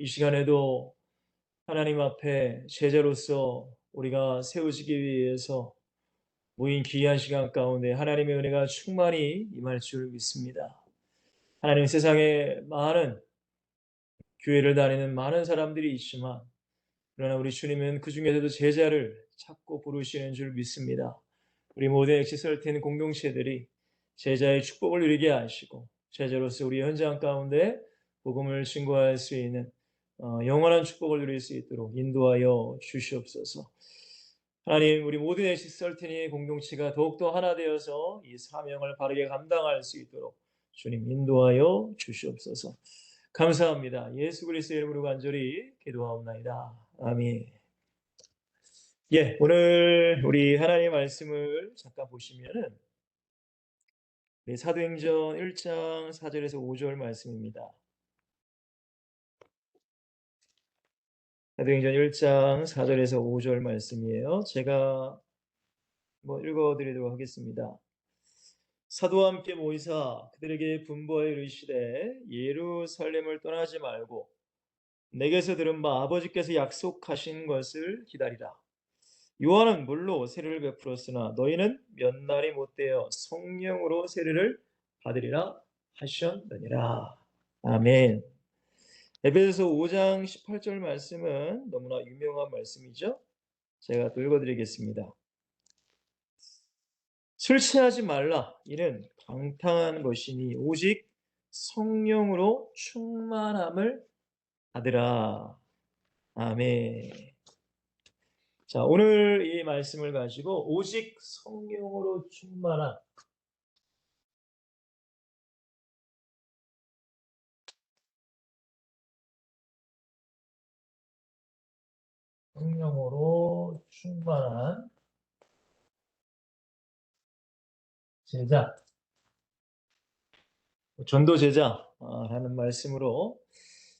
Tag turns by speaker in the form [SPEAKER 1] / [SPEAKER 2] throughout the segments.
[SPEAKER 1] 이 시간에도 하나님 앞에 제자로서 우리가 세워지기 위해서 모인 귀한 시간 가운데 하나님의 은혜가 충만히 임할 줄 믿습니다. 하나님, 세상에 많은 교회를 다니는 많은 사람들이 있지만 그러나 우리 주님은 그 중에서도 제자를 찾고 부르시는 줄 믿습니다. 우리 모든 엑시설틴 공동체들이 제자의 축복을 누리게 하시고 제자로서 우리 현장 가운데 복음을 증거할 수 있는 영원한 축복을 누릴 수 있도록 인도하여 주시옵소서. 하나님, 우리 모든 엑시설틴의 공동체가 더욱더 하나 되어서 이 사명을 바르게 감당할 수 있도록 주님 인도하여 주시옵소서. 감사합니다. 예수 그리스도의 이름으로 간절히 기도하옵나이다. 아멘. 오늘 우리 하나님의 말씀을 잠깐 보시면은 사도행전 1장 4절에서 5절 말씀입니다. 사도행전 1장 4절에서 5절 말씀이에요. 제가 읽어드리도록 하겠습니다. 사도와 함께 모이사 그들에게 분부하여 이르시되 예루살렘을 떠나지 말고 내게서 들은 바 아버지께서 약속하신 것을 기다리라. 요한은 물로 세례를 베풀었으나 너희는 몇 날이 못되어 성령으로 세례를 받으리라 하셨느니라. 아멘. 에베소서 5장 18절 말씀은 너무나 유명한 말씀이죠. 제가 또 읽어드리겠습니다. 술 취하지 말라. 이는 방탕한 것이니 오직 성령으로 충만함을 받으라. 아멘. 자, 오늘 이 말씀을 가지고 오직 성령으로 충만한 성령으로 충만한 제자, 전도 제자라는 말씀으로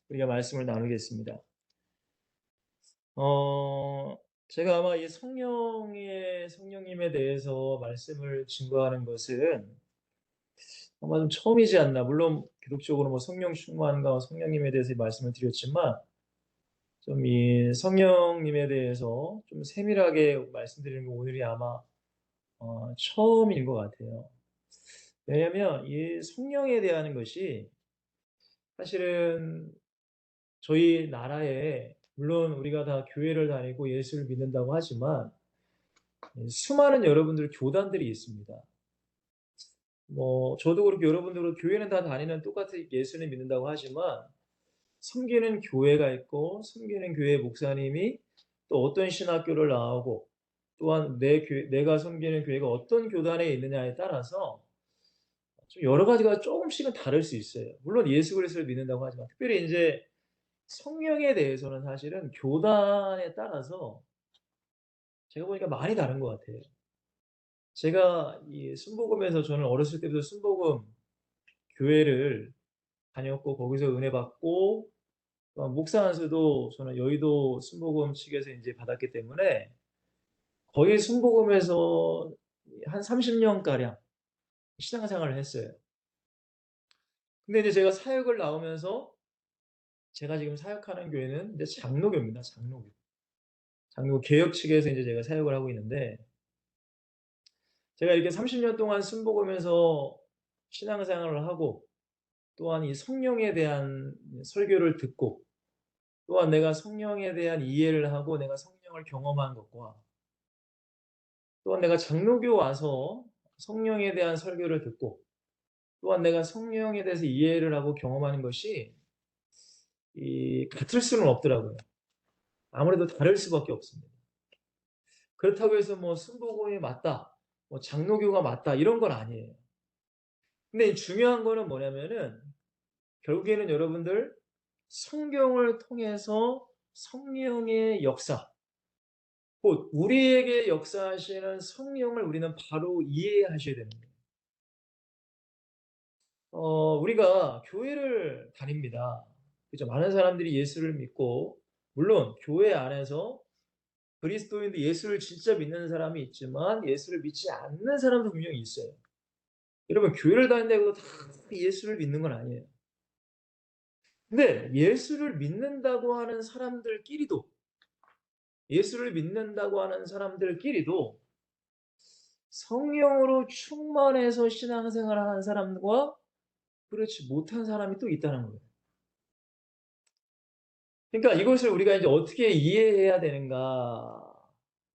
[SPEAKER 1] 우리가 말씀을 나누겠습니다. 제가 아마 이 성령님에 대해서 말씀을 증거하는 것은 아마 좀 처음이지 않나. 물론 기독적으로 성령 충만과 성령님에 대해서 말씀을 드렸지만 좀 이 성령님에 대해서 좀 세밀하게 말씀드리는 거 오늘이 아마 처음인 것 같아요. 왜냐하면 이 성령에 대한 것이 사실은 저희 나라에 물론 우리가 다 교회를 다니고 예수를 믿는다고 하지만 수많은 여러분들 교단들이 있습니다. 저도 그렇고 여러분도 그렇고 교회는 다 다니는 똑같이 예수를 믿는다고 하지만 섬기는 교회가 있고 섬기는 교회 목사님이 또 어떤 신학교를 나오고 또한 내가 섬기는 교회가 어떤 교단에 있느냐에 따라서 좀 여러 가지가 조금씩은 다를 수 있어요. 물론 예수 그리스도를 믿는다고 하지만 특별히 이제 성령에 대해서는 사실은 교단에 따라서 제가 보니까 많이 다른 것 같아요. 제가 이 순복음에서 저는 어렸을 때부터 순복음 교회를 다녔고 거기서 은혜 받고 목사 안수도 저는 여의도 순복음 측에서 이제 받았기 때문에 거의 순복음에서 한 30년가량 신앙생활을 했어요. 근데 이제 제가 사역을 나오면서 제가 지금 사역하는 교회는 이제 장로교입니다. 장로교. 장로 개혁 측에서 이제 제가 사역을 하고 있는데 제가 이렇게 30년 동안 순복음에서 신앙생활을 하고 또한 이 성령에 대한 설교를 듣고 또한 내가 성령에 대한 이해를 하고 내가 성령을 경험한 것과 또한 내가 장로교 와서 성령에 대한 설교를 듣고 또한 내가 성령에 대해서 이해를 하고 경험하는 것이 같을 수는 없더라고요. 아무래도 다를 수밖에 없습니다. 그렇다고 해서 순복음이 맞다, 장로교가 맞다 이런 건 아니에요. 근데 중요한 거는 뭐냐면은 결국에는 여러분들 성경을 통해서 성령의 역사, 곧 우리에게 역사하시는 성령을 우리는 바로 이해하셔야 되는 거예요. 우리가 교회를 다닙니다. 그죠? 많은 사람들이 예수를 믿고 물론 교회 안에서 그리스도인도 예수를 진짜 믿는 사람이 있지만 예수를 믿지 않는 사람도 분명히 있어요. 여러분 교회를 다닌다고 다 예수를 믿는 건 아니에요. 근데 예수를 믿는다고 하는 사람들끼리도 성령으로 충만해서 신앙생활을 하는 사람과 그렇지 못한 사람이 또 있다는 거예요. 그러니까 이것을 우리가 이제 어떻게 이해해야 되는가?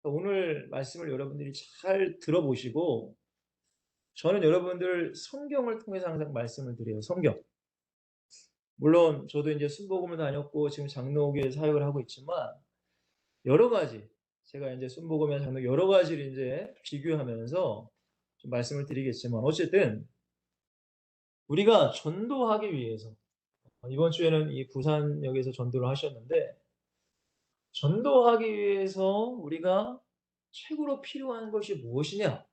[SPEAKER 1] 오늘 말씀을 여러분들이 잘 들어보시고, 저는 여러분들 성경을 통해서 항상 말씀을 드려요. 성경. 물론 저도 이제 순복음을 다녔고 지금 장로교회 사역을 하고 있지만 여러 가지, 제가 이제 순복음이나 장로 여러 가지를 이제 비교하면서 좀 말씀을 드리겠지만, 어쨌든 우리가 전도하기 위해서, 이번 주에는 이 부산역에서 전도를 하셨는데, 전도하기 위해서 우리가 최고로 필요한 것이 무엇이냐?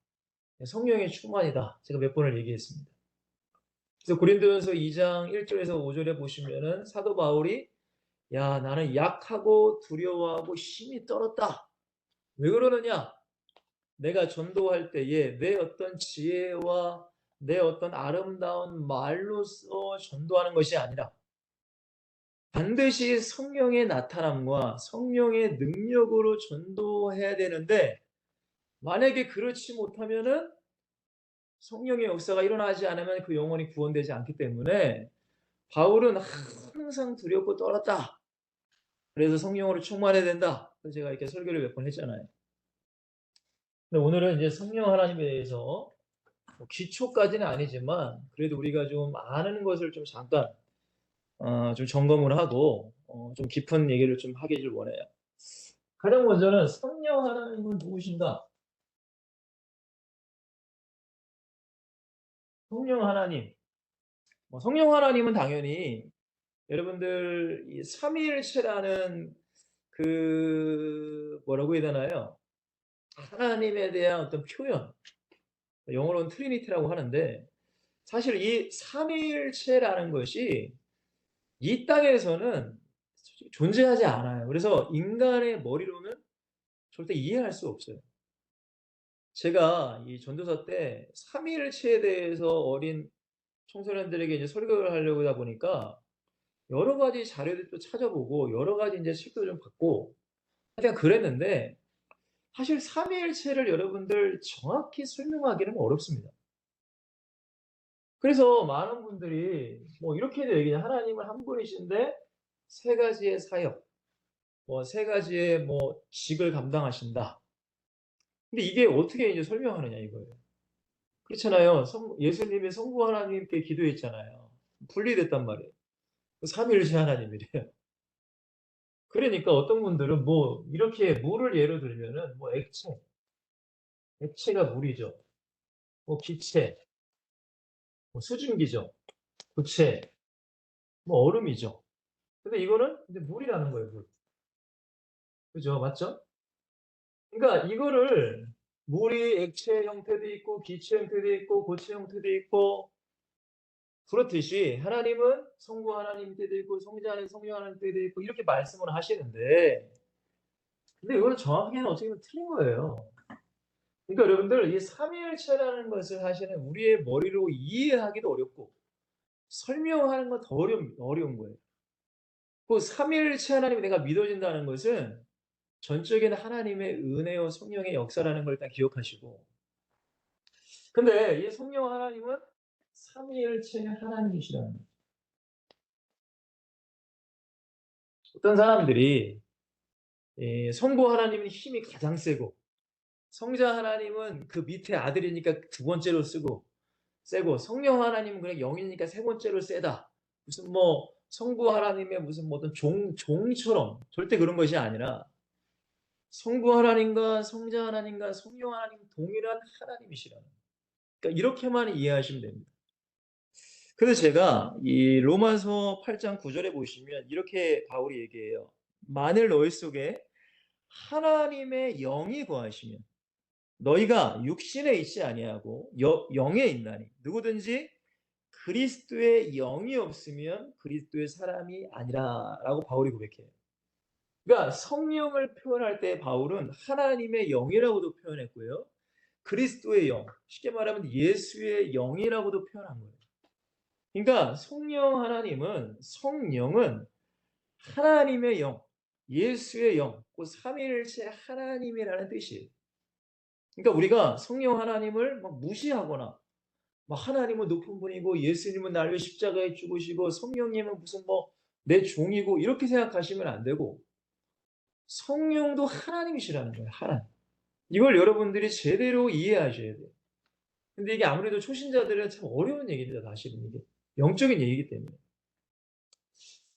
[SPEAKER 1] 성령의 충만이다. 제가 몇 번을 얘기했습니다. 그래서 고린도전서 2장 1절에서 5절에 보시면은 사도 바울이, 야, 나는 약하고 두려워하고 힘이 떨었다. 왜 그러느냐? 내가 전도할 때에 내 어떤 지혜와 내 어떤 아름다운 말로써 전도하는 것이 아니라 반드시 성령의 나타남과 성령의 능력으로 전도해야 되는데, 만약에 그렇지 못하면은 성령의 역사가 일어나지 않으면 그 영혼이 구원되지 않기 때문에 바울은 항상 두렵고 떨었다. 그래서 성령으로 충만해야 된다. 그래서 제가 이렇게 설교를 몇 번 했잖아요. 근데 오늘은 이제 성령 하나님에 대해서 기초까지는 아니지만 그래도 우리가 좀 아는 것을 좀 잠깐 좀 점검을 하고 좀 깊은 얘기를 좀 하기를 원해요. 가장 먼저는 성령 하나님은 누구신가? 성령 하나님. 성령 하나님은 당연히 여러분들 이 삼위일체라는 그 뭐라고 해야 되나요? 하나님에 대한 어떤 표현, 영어로는 트리니티라고 하는데, 사실 이 삼위일체라는 것이 이 땅에서는 존재하지 않아요. 그래서 인간의 머리로는 절대 이해할 수 없어요. 제가 이 전도사 때 삼위일체에 대해서 어린 청소년들에게 이제 설교를 하려고 하다 보니까 여러 가지 자료들도 찾아보고 여러 가지 이제 책도 좀 받고 하여튼 그랬는데, 사실 삼위일체를 여러분들 정확히 설명하기는 어렵습니다. 그래서 많은 분들이 뭐 이렇게도 얘기해요. 하나님은 한 분이신데 세 가지의 사역, 뭐 세 가지의 뭐 직을 감당하신다. 근데 이게 어떻게 이제 설명하느냐 이거예요. 그렇잖아요. 예수님이 성부 하나님께 기도했잖아요. 분리됐단 말이에요. 삼위일체 하나님이래요. 그러니까 어떤 분들은 뭐 이렇게 물을 예로 들면은 뭐 액체가 물이죠. 뭐 기체, 뭐 수증기죠. 고체, 뭐 얼음이죠. 근데 이거는 이제 물이라는 거예요, 물. 그죠? 맞죠? 그러니까 이거를 물이 액체 형태도 있고 기체 형태도 있고 고체 형태도 있고 그렇듯이 하나님은 성부 하나님 때도 있고 성자 하나님, 성령 하나님 때도 있고 이렇게 말씀을 하시는데, 근데 이거는 정확하게는 어떻게 보면 틀린 거예요. 그러니까 여러분들 이 삼위일체라는 것을 사실은 우리의 머리로 이해하기도 어렵고 설명하는 건 더 어려운 거예요. 그 삼위일체 하나님이 내가 믿어진다는 것은 전적인 하나님의 은혜와 성령의 역사라는 걸 일단 기억하시고, 근데 이 성령 하나님은 삼위일체의 하나님이시라는 거예요. 어떤 사람들이 이 성부 하나님은 힘이 가장 세고 성자 하나님은 그 밑에 아들이니까 두 번째로 세고 성령 하나님은 그냥 영이니까 세 번째로 세다. 무슨 뭐 성부 하나님의 무슨 뭐 어떤 종처럼 절대 그런 것이 아니라 성부 하나님과 성자 하나님과 성령 하나님 동일한 하나님이시라는 거예요. 그러니까 이렇게만 이해하시면 됩니다. 그래서 제가 이 로마서 8장 9절에 보시면 이렇게 바울이 얘기해요. 만일 너희 속에 하나님의 영이 거하시면 너희가 육신에 있지 아니하고 영에 있나니 누구든지 그리스도의 영이 없으면 그리스도의 사람이 아니라라고 바울이 고백해요. 그러니까 성령을 표현할 때 바울은 하나님의 영이라고도 표현했고요. 그리스도의 영, 쉽게 말하면 예수의 영이라고도 표현한 거예요. 그러니까 성령은 하나님의 영, 예수의 영, 그 삼위일체 하나님이라는 뜻이에요. 그러니까 우리가 성령 하나님을 막 무시하거나 막 하나님은 높은 분이고 예수님은 나를 위해 십자가에 죽으시고 성령님은 무슨 뭐 내 종이고 이렇게 생각하시면 안 되고 성령도 하나님이시라는 거예요. 하나님. 이걸 여러분들이 제대로 이해하셔야 돼요. 근데 이게 아무래도 초신자들은 참 어려운 얘기입니다. 사실은 이게 영적인 얘기이기 때문에.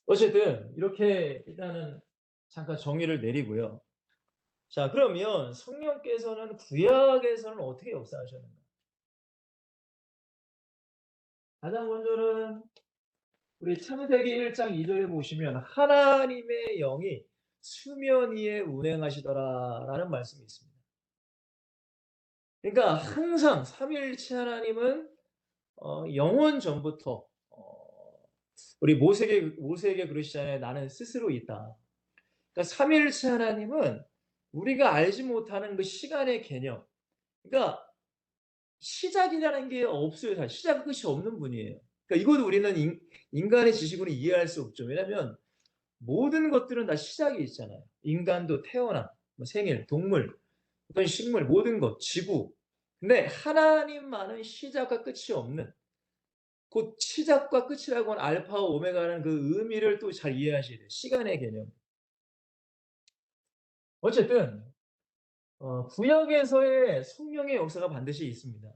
[SPEAKER 1] 어쨌든 이렇게 일단은 잠깐 정의를 내리고요. 자, 그러면 성령께서는 구약에서는 어떻게 역사하셨는가? 가장 먼저는 우리 창세기 1장 2절에 보시면 하나님의 영이 수면 위에 운행하시더라라는 말씀이 있습니다. 그러니까 항상 삼위일체 하나님은 영원 전부터 우리 모세에게 그러시잖아요. 나는 스스로 있다. 그러니까 삼위일체 하나님은 우리가 알지 못하는 그 시간의 개념. 그러니까 시작이라는 게 없어요. 사실 시작 끝이 없는 분이에요. 그러니까 이것도 우리는 인간의 지식으로 이해할 수 없죠. 왜냐하면 모든 것들은 다 시작이 있잖아요. 인간도 태어남, 뭐 생일, 동물, 어떤 식물, 모든 것, 지구. 근데 하나님만은 시작과 끝이 없는 곧 시작과 끝이라고 하는 알파와 오메가라는 그 의미를 또 잘 이해하셔야 돼요. 시간의 개념. 어쨌든 구약에서의 성령의 역사가 반드시 있습니다.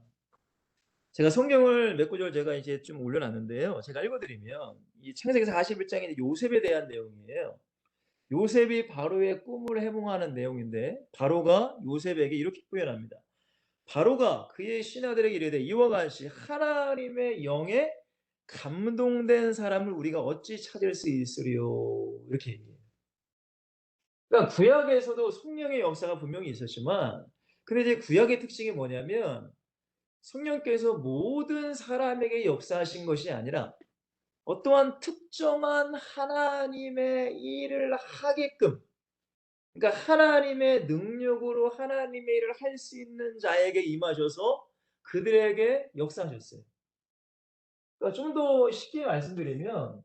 [SPEAKER 1] 제가 성경을 몇 구절 제가 이제 좀 올려놨는데요. 제가 읽어드리면 이 창세기 41장에 요셉에 대한 내용이에요. 요셉이 바로의 꿈을 해몽하는 내용인데 바로가 요셉에게 이렇게 표현합니다. 바로가 그의 신하들에게 이르되 이와 같이 하나님의 영에 감동된 사람을 우리가 어찌 찾을 수 있으리요 이렇게 얘기해요. 그러니까 구약에서도 성령의 역사가 분명히 있었지만 근데 이제 구약의 특징이 뭐냐면 성령께서 모든 사람에게 역사하신 것이 아니라 어떠한 특정한 하나님의 일을 하게끔 그러니까 하나님의 능력으로 하나님의 일을 할 수 있는 자에게 임하셔서 그들에게 역사하셨어요. 그러니까 좀 더 쉽게 말씀드리면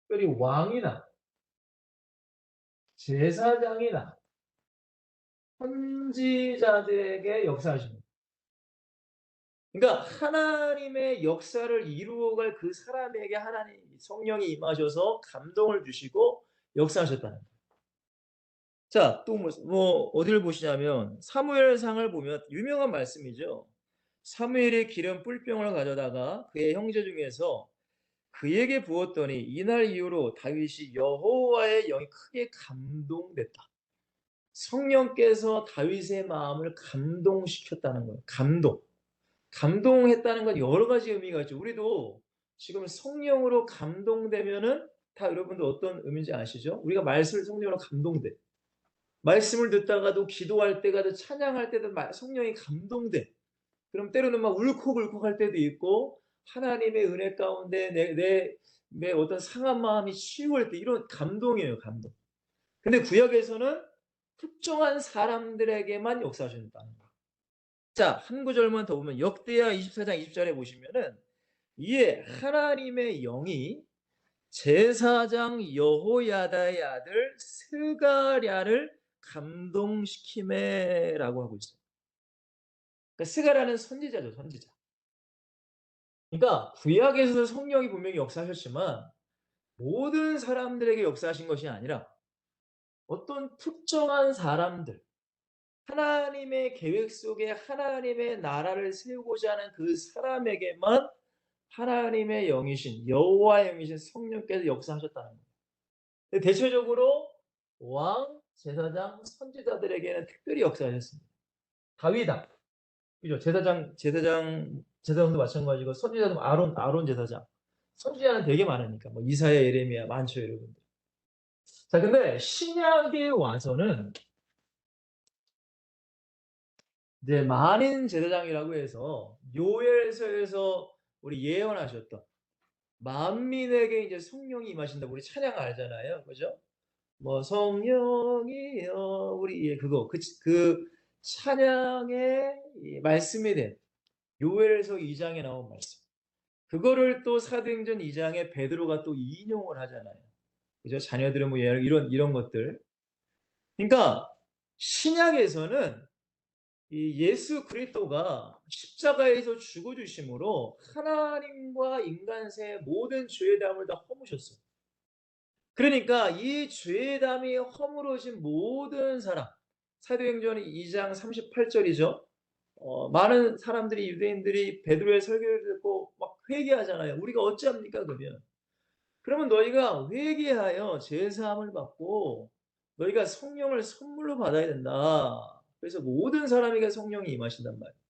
[SPEAKER 1] 특별히 왕이나 제사장이나 선지자들에게 역사하십니다. 그러니까 하나님의 역사를 이루어갈 그 사람에게 하나님 성령이 임하셔서 감동을 주시고 역사하셨다는 거예요. 자, 또 어디를 보시냐면 사무엘상을 보면 유명한 말씀이죠. 사무엘이 기름 뿔병을 가져다가 그의 형제 중에서 그에게 부었더니 이날 이후로 다윗이 여호와의 영이 크게 감동됐다. 성령께서 다윗의 마음을 감동시켰다는 거예요. 감동했다는 건 여러 가지 의미가 있죠. 우리도 지금 성령으로 감동되면은 다 여러분들 어떤 의미인지 아시죠? 우리가 말씀을 성령으로 감동돼. 말씀을 듣다가도 기도할 때가도 찬양할 때도 성령이 감동돼. 그럼 때로는 막 울컥울컥할 때도 있고 하나님의 은혜 가운데 내 어떤 상한 마음이 치유할 때 이런 감동이에요, 감동. 근데 구약에서는 특정한 사람들에게만 역사하셨다는 거예요. 자, 한 구절만 더 보면 역대하 24장 20절에 보시면은 이에 하나님의 영이 제사장 여호야다의 아들 스가랴를 감동시키매라고 하고 있어요. 그러니까 스가랴는 선지자죠, 선지자. 그러니까 구약에서도 성령이 분명히 역사하셨지만 모든 사람들에게 역사하신 것이 아니라 어떤 특정한 사람들, 하나님의 계획 속에 하나님의 나라를 세우고자 하는 그 사람에게만 하나님의 영이신 여호와의 영이신 성령께서 역사하셨다는 거예요. 대체적으로 왕, 제사장, 선지자들에게는 특별히 역사하셨습니다. 다윗왕, 그죠? 제사장도 마찬가지고 선지자도 아론 제사장. 선지자는 되게 많으니까 뭐 이사야, 예레미야 많죠, 여러분들. 자, 근데 신약에 와서는 이제 만인 제사장이라고 해서 요엘서에서 우리 예언하셨던 만민에게 이제 성령이 임하신다고 우리 찬양 알잖아요, 그죠? 뭐 성령이여 우리 그거 그 찬양의 말씀이 된 요엘서 2장에 나온 말씀. 그거를 또 사도행전 2장에 베드로가 또 인용을 하잖아요. 그죠? 자녀들은 뭐 이런 것들. 그러니까 신약에서는 이 예수 그리스도가 십자가에서 죽어 주심으로 하나님과 인간 사이의 모든 죄의 담을 다 허무셨어요. 그러니까 이 죄의 담이 허물어진 모든 사람, 사도행전 2장 38절이죠. 많은 사람들이 유대인들이 베드로의 설교를 듣고 막 회개하잖아요. 우리가 어찌합니까 그러면? 그러면 너희가 회개하여 죄 사함을 받고 너희가 성령을 선물로 받아야 된다. 그래서 모든 사람에게 성령이 임하신단 말이에요.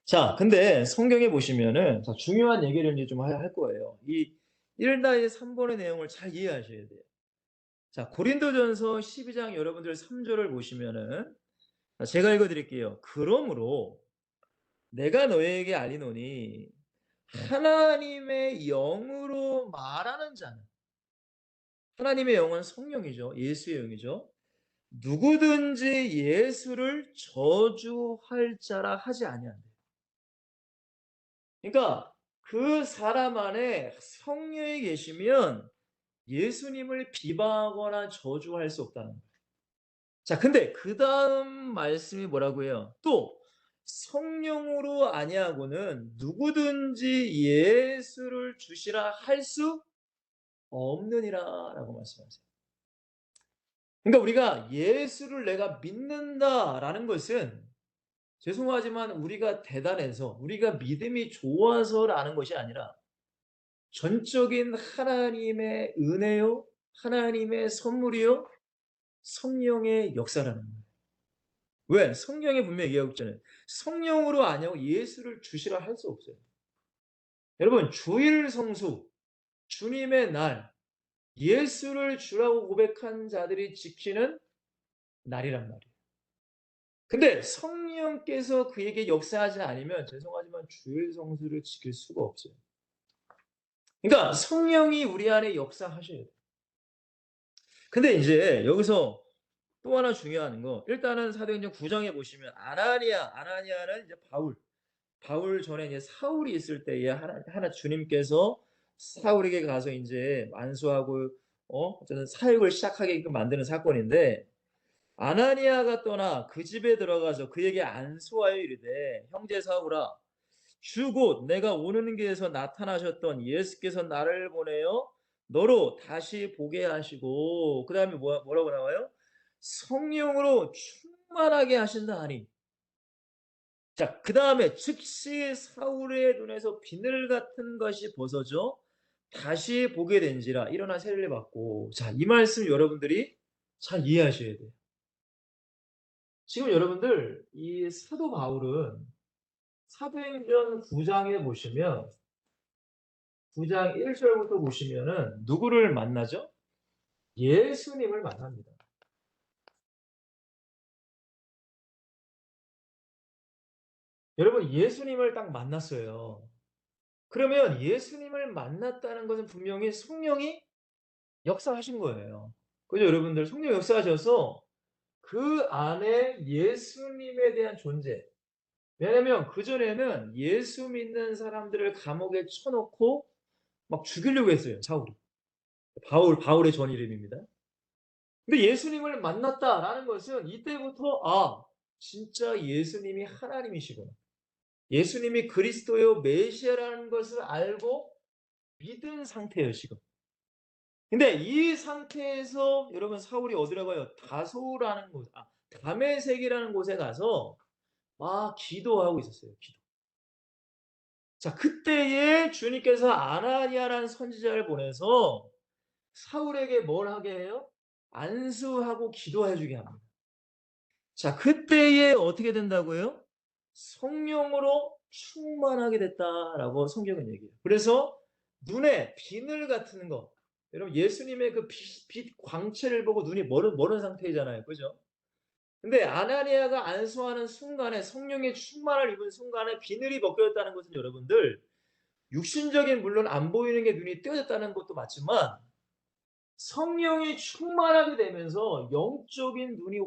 [SPEAKER 1] 자, 근데 성경에 보시면은 자, 중요한 얘기를 이제 좀 할 거예요. 이 1다의 3번의 내용을 잘 이해하셔야 돼요. 자, 고린도전서 12장 여러분들 3절을 보시면은 제가 읽어 드릴게요. 그러므로 내가 너희에게 알리노니 하나님의 영으로 말하는 자는 하나님의 영은 성령이죠. 예수의 영이죠. 누구든지 예수를 저주할 자라 하지 아니한대. 그러니까 그 사람 안에 성령이 계시면 예수님을 비방하거나 저주할 수 없다는 거예요. 자, 근데 그 다음 말씀이 뭐라고 해요? 또 성령으로 아니하고는 누구든지 예수를 주시라 할 수 없느니라라고 말씀하세요. 그러니까 우리가 예수를 내가 믿는다라는 것은 죄송하지만 우리가 대단해서 우리가 믿음이 좋아서라는 것이 아니라 전적인 하나님의 은혜요, 하나님의 선물이요, 성령의 역사라는 거예요. 왜? 성경에 분명히 얘기하고 있잖아요. 성령으로 아니하고 예수를 주시라 할 수 없어요. 여러분, 주일 성수, 주님의 날, 예수를 주라고 고백한 자들이 지키는 날이란 말이에요. 근데 성령께서 그에게 역사하지 않으면 죄송하지만 주일 성수를 지킬 수가 없어요. 그러니까 성령이 우리 안에 역사하셔야 돼요. 근데 이제 여기서 또 하나 중요한 거, 일단은 사도행전 9장에 보시면 아나니아는 이제 바울 전에 이제 사울이 있을 때에 하나 주님께서 사울에게 가서 이제 안수하고 어쨌든 사역을 시작하게끔 만드는 사건인데 아나니아가 떠나 그 집에 들어가서 그에게 안수하여 이르되 형제 사울아 주 곧 내가 오는 길에서 나타나셨던 예수께서 나를 보내어 너로 다시 보게 하시고 그다음에 뭐라고 나와요? 성령으로 충만하게 하신다 하니 자, 그 다음에 즉시 사울의 눈에서 비늘 같은 것이 벗어져 다시 보게 된지라 일어나 세례를 받고 자, 이 말씀 여러분들이 잘 이해하셔야 돼요. 지금 여러분들 이 사도 바울은 사도행전 9장에 보시면 9장 1절부터 보시면은 누구를 만나죠? 예수님을 만납니다. 여러분 예수님을 딱 만났어요. 그러면 예수님을 만났다는 것은 분명히 성령이 역사하신 거예요. 그죠? 여러분들 성령 역사하셔서 그 안에 예수님에 대한 존재. 왜냐면 그전에는 예수 믿는 사람들을 감옥에 쳐놓고 막 죽이려고 했어요. 사울이. 바울의 전 이름입니다. 근데 예수님을 만났다라는 것은 이때부터 진짜 예수님이 하나님이시구나. 예수님이 그리스도요 메시아라는 것을 알고 믿은 상태예요, 지금. 근데 이 상태에서 여러분 사울이 어디로 가요? 다소라는 곳, 다메섹이라는 곳에 가서 막 기도하고 있었어요. 기도. 자, 그때에 주님께서 아나니아라는 선지자를 보내서 사울에게 뭘 하게 해요? 안수하고 기도해 주게 합니다. 자, 그때에 어떻게 된다고요? 성령으로 충만하게 됐다라고 성경은 얘기해요. 그래서 눈에 비늘 같은 거, 여러분 예수님의 그 빛 광채를 보고 눈이 멀은 상태잖아요. 그죠? 근데 아나니아가 안수하는 순간에 성령의 충만을 입은 순간에 비늘이 벗겨졌다는 것은 여러분들 육신적인 물론 안 보이는 게 눈이 뜨여졌다는 것도 맞지만 성령이 충만하게 되면서 영적인 눈이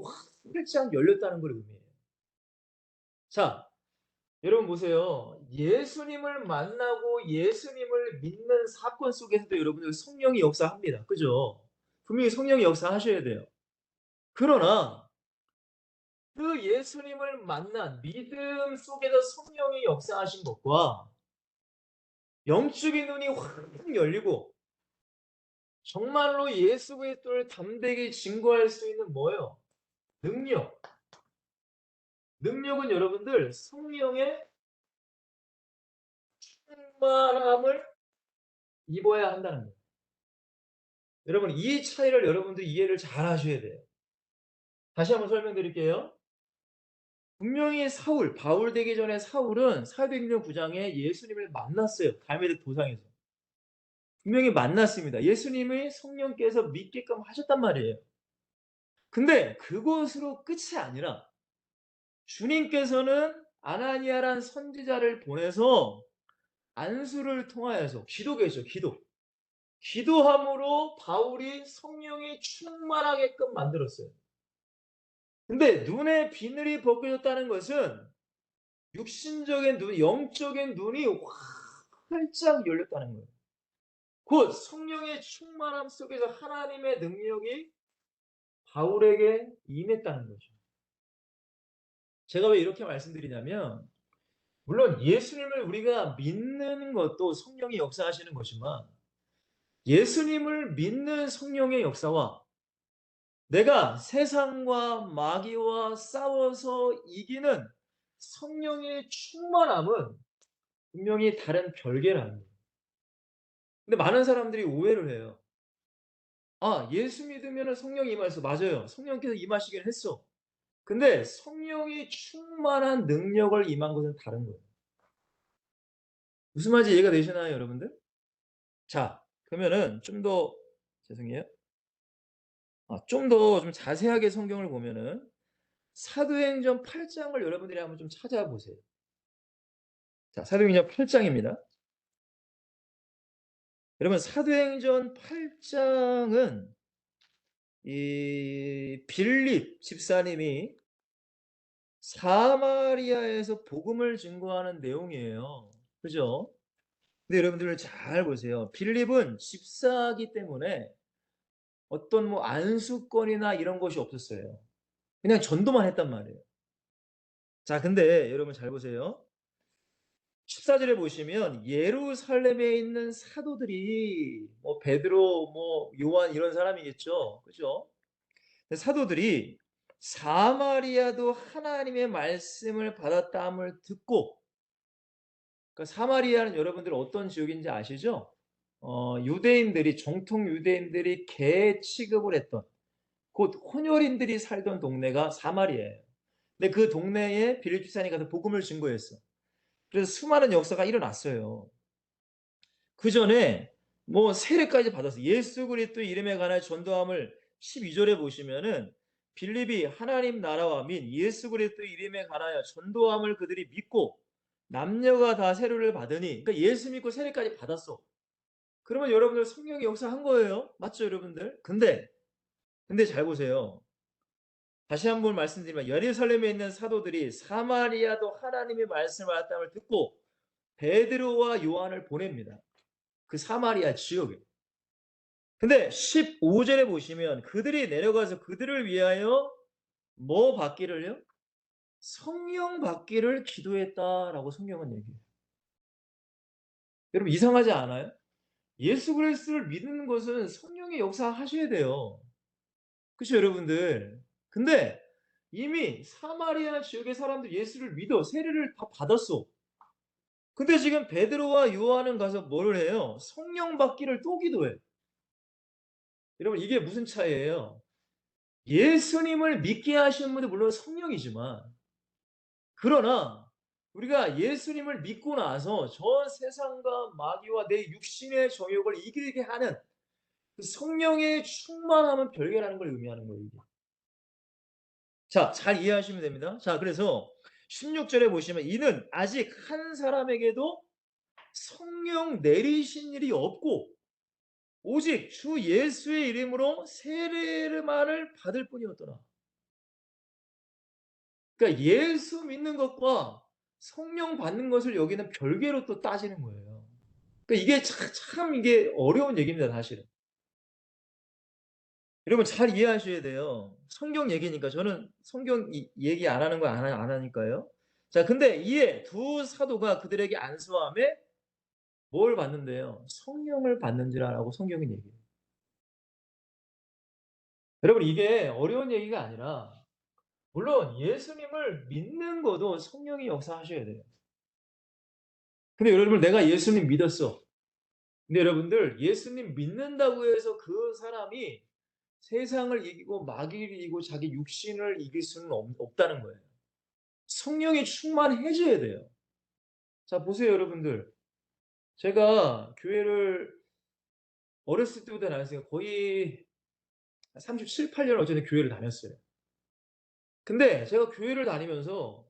[SPEAKER 1] 활짝 열렸다는 걸 의미해요. 자, 여러분 보세요. 예수님을 만나고 예수님을 믿는 사건 속에서도 여러분들 성령이 역사합니다. 그죠? 분명히 성령이 역사하셔야 돼요. 그러나 그 예수님을 만난 믿음 속에서 성령이 역사하신 것과 영적인 눈이 확 열리고 정말로 예수 그리스도를 담대하게 증거할 수 있는 뭐예요? 능력. 능력은 여러분들 성령의 충만함을 입어야 한다는 거예요. 여러분 이 차이를 여러분들 이해를 잘 하셔야 돼요. 다시 한번 설명드릴게요. 분명히 바울 되기 전에 사울은 사도행전 9장에 예수님을 만났어요. 갈멜리 도상에서. 분명히 만났습니다. 예수님의 성령께서 믿게끔 하셨단 말이에요. 근데 그것으로 끝이 아니라 주님께서는 아나니아란 선지자를 보내서 안수를 통하여서 기도. 기도함으로 바울이 성령이 충만하게끔 만들었어요. 근데 눈에 비늘이 벗겨졌다는 것은 육신적인 눈, 영적인 눈이 활짝 열렸다는 거예요. 곧 성령의 충만함 속에서 하나님의 능력이 바울에게 임했다는 거죠. 제가 왜 이렇게 말씀드리냐면 물론 예수님을 우리가 믿는 것도 성령이 역사하시는 것이지만 예수님을 믿는 성령의 역사와 내가 세상과 마귀와 싸워서 이기는 성령의 충만함은 분명히 다른 별개라는 거예요. 근데 많은 사람들이 오해를 해요. 아, 예수 믿으면 성령이 임하셔서 맞아요. 성령께서 임하시긴 했어. 근데 성령이 충만한 능력을 임한 것은 다른 거예요. 무슨 말인지 이해가 되시나요, 여러분들? 자, 그러면은 죄송해요. 좀 더 좀 자세하게 성경을 보면은 사도행전 8장을 여러분들이 한번 좀 찾아보세요. 자, 사도행전 8장입니다. 여러분, 사도행전 8장은 이 빌립 집사님이 사마리아에서 복음을 증거하는 내용이에요. 그죠? 근데 여러분들 잘 보세요. 빌립은 집사이기 때문에 어떤 뭐 안수권이나 이런 것이 없었어요. 그냥 전도만 했단 말이에요. 자, 근데 여러분 잘 보세요. 14절에 보시면 예루살렘에 있는 사도들이 뭐 베드로, 뭐 요한 이런 사람이겠죠. 그죠? 사도들이 사마리아도 하나님의 말씀을 받았다함을 듣고 그러니까 사마리아는 여러분들 어떤 지역인지 아시죠? 유대인들이 정통 유대인들이 개 취급을 했던 곧 혼혈인들이 살던 동네가 사마리아예요. 근데 그 동네에 빌립 집사님이 가서 복음을 증거했어. 그래서 수많은 역사가 일어났어요. 그 전에 뭐 세례까지 받았어. 예수 그리스도 이름에 관한 전도함을 12절에 보시면은 빌립이 하나님 나라와 민 예수 그리스도 이름에 관하여 전도함을 그들이 믿고 남녀가 다 세례를 받으니 그러니까 예수 믿고 세례까지 받았어. 그러면 여러분들 성령이 역사한 거예요. 맞죠, 여러분들? 근데 잘 보세요. 다시 한번 말씀드리면 예루살렘에 있는 사도들이 사마리아도 하나님의 말씀을 받았다는 걸 듣고 베드로와 요한을 보냅니다. 그 사마리아 지역에. 근데 15절에 보시면 그들이 내려가서 그들을 위하여 뭐 받기를요? 성령 받기를 기도했다라고 성경은 얘기해요. 여러분 이상하지 않아요? 예수 그리스도를 믿는 것은 성령의 역사하셔야 돼요. 그렇죠, 여러분들? 근데 이미 사마리아 지역의 사람들 예수를 믿어 세례를 다 받았어. 근데 지금 베드로와 요한은 가서 뭘 해요? 성령 받기를 또 기도해. 여러분 이게 무슨 차이예요? 예수님을 믿게 하시는 분은 물론 성령이지만 그러나 우리가 예수님을 믿고 나서 저 세상과 마귀와 내 육신의 정욕을 이기게 하는 그 성령의 충만함은 별개라는 걸 의미하는 거예요. 이게. 자, 잘 이해하시면 됩니다. 자, 그래서 16절에 보시면 이는 아직 한 사람에게도 성령 내리신 일이 없고 오직 주 예수의 이름으로 세례만을 받을 뿐이었더라. 그러니까 예수 믿는 것과 성령 받는 것을 여기는 별개로 또 따지는 거예요. 그러니까 이게 참 이게 어려운 얘기입니다, 사실은. 여러분 잘 이해하셔야 돼요. 성경 얘기니까 저는 성경 얘기 안 하는 거 안 하니까요. 자, 근데 이에 두 사도가 그들에게 안수함에 뭘 받는데요? 성령을 받는지라라고 성경은 얘기해요. 여러분 이게 어려운 얘기가 아니라 물론 예수님을 믿는 것도 성령이 역사하셔야 돼요. 근데 여러분 내가 예수님 믿었어. 근데 여러분들 예수님 믿는다고 해서 그 사람이 세상을 이기고 마귀를 이기고 자기 육신을 이길 수는 없다는 거예요. 성령이 충만해져야 돼요. 자, 보세요, 여러분들. 제가 교회를 어렸을 때부터 다녔어요. 거의 37, 8년 어쨌든 교회를 다녔어요. 근데 제가 교회를 다니면서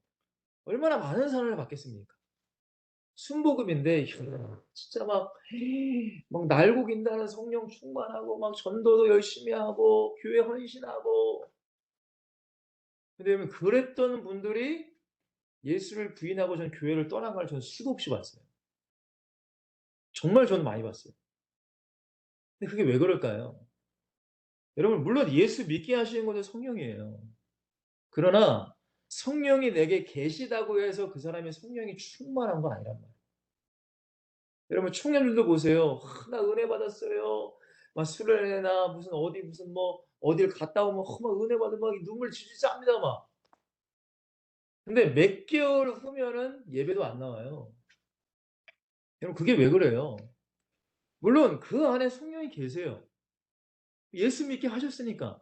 [SPEAKER 1] 얼마나 많은 사랑을 받겠습니까? 순복음인데 진짜 막 날고 긴다는 성령 충만하고 막 전도도 열심히 하고 교회 헌신하고 근데 여러분 그랬던 분들이 예수를 부인하고 전 교회를 떠난 걸 저는 수도 없이 봤어요. 정말 저는 많이 봤어요. 근데 그게 왜 그럴까요? 여러분 물론 예수 믿게 하시는 것은 성령이에요. 그러나 성령이 내게 계시다고 해서 그 사람이 성령이 충만한 건 아니란 말이에요. 여러분 청년들도 보세요. 나 은혜 받았어요. 막 수련회나 무슨 어디 무슨 뭐 어딜 갔다 오면 막 은혜 받으면 막 눈물 질질 짭니다 막. 근데 몇 개월 후면은 예배도 안 나와요. 여러분 그게 왜 그래요? 물론 그 안에 성령이 계세요. 예수 믿게 하셨으니까.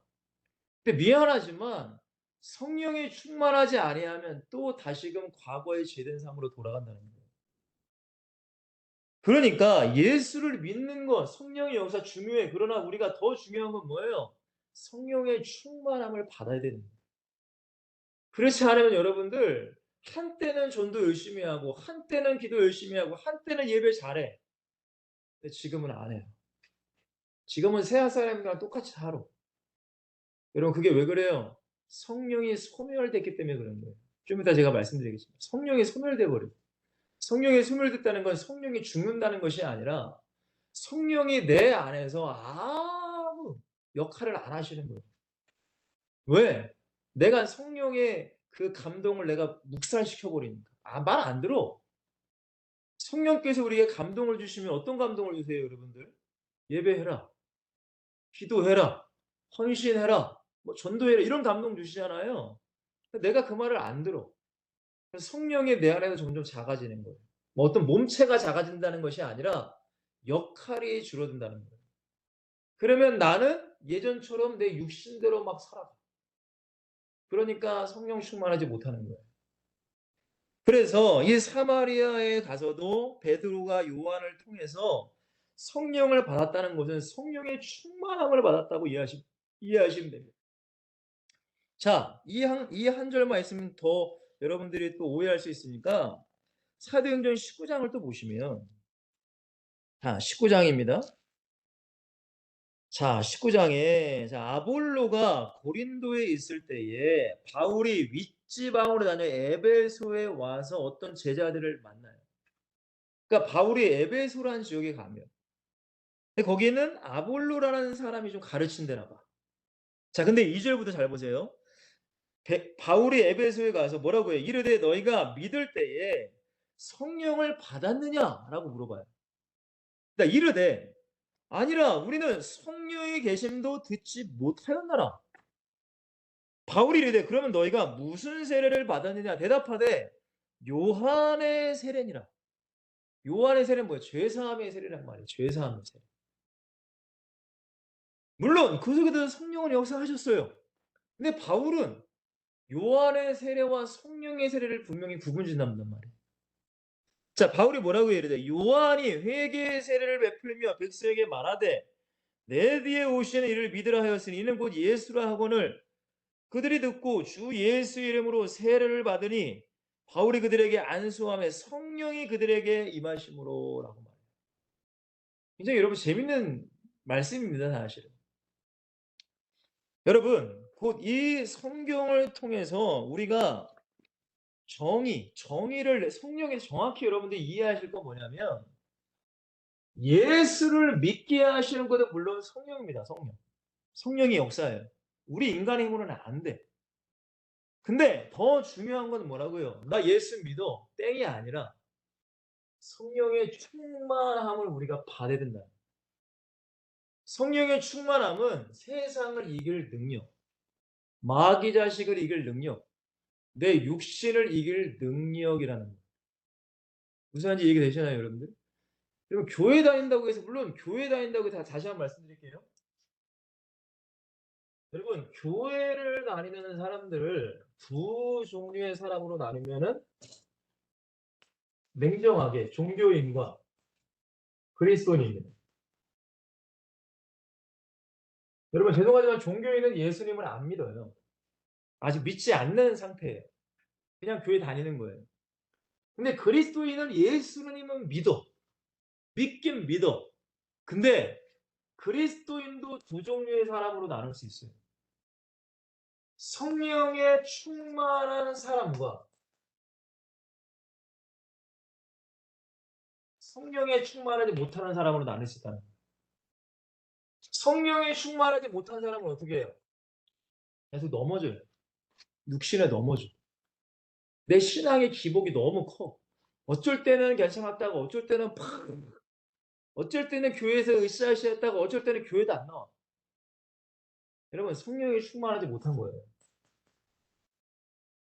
[SPEAKER 1] 근데 미안하지만 성령이 충만하지 아니하면 또 다시금 과거의 죄된 삶으로 돌아간다는 거예요. 그러니까 예수를 믿는 것, 성령의 역사 중요해. 그러나 우리가 더 중요한 건 뭐예요? 성령의 충만함을 받아야 되는 거예요. 그렇지 않으면 여러분들 한때는 전도 열심히 하고 한때는 기도 열심히 하고 한때는 예배 잘해. 근데 지금은 안 해요. 지금은 새 사람이랑 똑같이 살아. 여러분 그게 왜 그래요? 성령이 소멸됐기 때문에 그런 거예요. 좀 이따 제가 말씀드리겠습니다. 성령이 소멸돼 버려요. 성령이 소멸됐다는 건 성령이 죽는다는 것이 아니라 성령이 내 안에서 아무 역할을 안 하시는 거예요. 왜? 내가 성령의 그 감동을 내가 묵살시켜 버리니까. 말 안 들어. 성령께서 우리에게 감동을 주시면 어떤 감동을 주세요, 여러분들? 예배해라. 기도해라. 헌신해라. 뭐 전도해라. 이런 감동 주시잖아요. 내가 그 말을 안 들어. 그래서 성령이 내 안에서 점점 작아지는 거예요. 뭐 어떤 몸체가 작아진다는 것이 아니라 역할이 줄어든다는 거예요. 그러면 나는 예전처럼 내 육신대로 막 살아가. 그러니까 성령 충만하지 못하는 거예요. 그래서 이 사마리아에 가서도 베드로가 요한을 통해서 성령을 받았다는 것은 성령의 충만함을 받았다고 이해하시면 됩니다. 자, 이 한 절만 있으면 더 여러분들이 또 오해할 수 있으니까 사도행전 19장을 또 보시면 19장입니다. 자, 19장에 아볼로가 고린도에 있을 때에 바울이 윗지방으로 다녀 에베소에 와서 어떤 제자들을 만나요. 그러니까 바울이 에베소라는 지역에 가면 근데 거기는 아볼로라는 사람이 좀 가르친대나 봐. 자, 근데 2절부터 잘 보세요. 바울이 에베소에 가서 뭐라고 해요? 이르되 너희가 믿을 때에 성령을 받았느냐라고 물어봐요. 그러니까 이르되 아니라 우리는 성령의 계심도 듣지 못하였나라. 바울이 이르되 그러면 너희가 무슨 세례를 받았느냐 대답하되 요한의 세례니라. 요한의 세례는 뭐예요? 죄사함의 세례란 말이에요. 죄사함의 세례. 물론 그 속에도 성령은 역사하셨어요. 근데 바울은 요한의 세례와 성령의 세례를 분명히 구분짓는단 말이에요. 자, 바울이 뭐라고 해야 돼? 요한이 회개의 세례를 베풀며 백성에게 말하되 내 뒤에 오시는 이를 믿으라 하였으니 이는 곧 예수라 하거늘 그들이 듣고 주 예수 이름으로 세례를 받으니 바울이 그들에게 안수함에 성령이 그들에게 임하심으로라고 말해요. 굉장히 여러분 재밌는 말씀입니다, 사실은. 여러분, 곧 이 성경을 통해서 우리가 정의를 성령에서 정확히 여러분들이 이해하실 건 뭐냐면 예수를 믿게 하시는 것도 물론 성령입니다. 성령. 성령의 역사예요. 우리 인간의 힘으로는 안 돼. 근데 더 중요한 건 뭐라고요? 나 예수 믿어. 땡이 아니라 성령의 충만함을 우리가 받아야 된다. 성령의 충만함은 세상을 이길 능력, 마귀 자식을 이길 능력, 내 육신을 이길 능력이라는 거예요. 무슨 말인지 이해가 되시나요, 여러분들? 여러분 교회 다닌다고 해서 물론 교회 다닌다고 다시 한번 말씀드릴게요. 여러분 교회를 다니는 사람들을 두 종류의 사람으로 나누면은 냉정하게 종교인과 그리스도인입니다. 여러분 죄송하지만 종교인은 예수님을 안 믿어요. 아직 믿지 않는 상태예요. 그냥 교회 다니는 거예요. 근데 그리스도인은 예수님은 믿어. 믿긴 믿어. 근데 그리스도인도 두 종류의 사람으로 나눌 수 있어요. 성령에 충만한 사람과 성령에 충만하지 못하는 사람으로 나눌 수 있다는 거예요. 성령에 충만하지 못한 사람은 어떻게 해요? 계속 넘어져요. 육신에 넘어져. 내 신앙의 기복이 너무 커. 어쩔 때는 괜찮았다가 어쩔 때는 팍 어쩔 때는 교회에서 으쌰으쌰 했다가 어쩔 때는 교회도 안 나와. 여러분 성령에 충만하지 못한 거예요.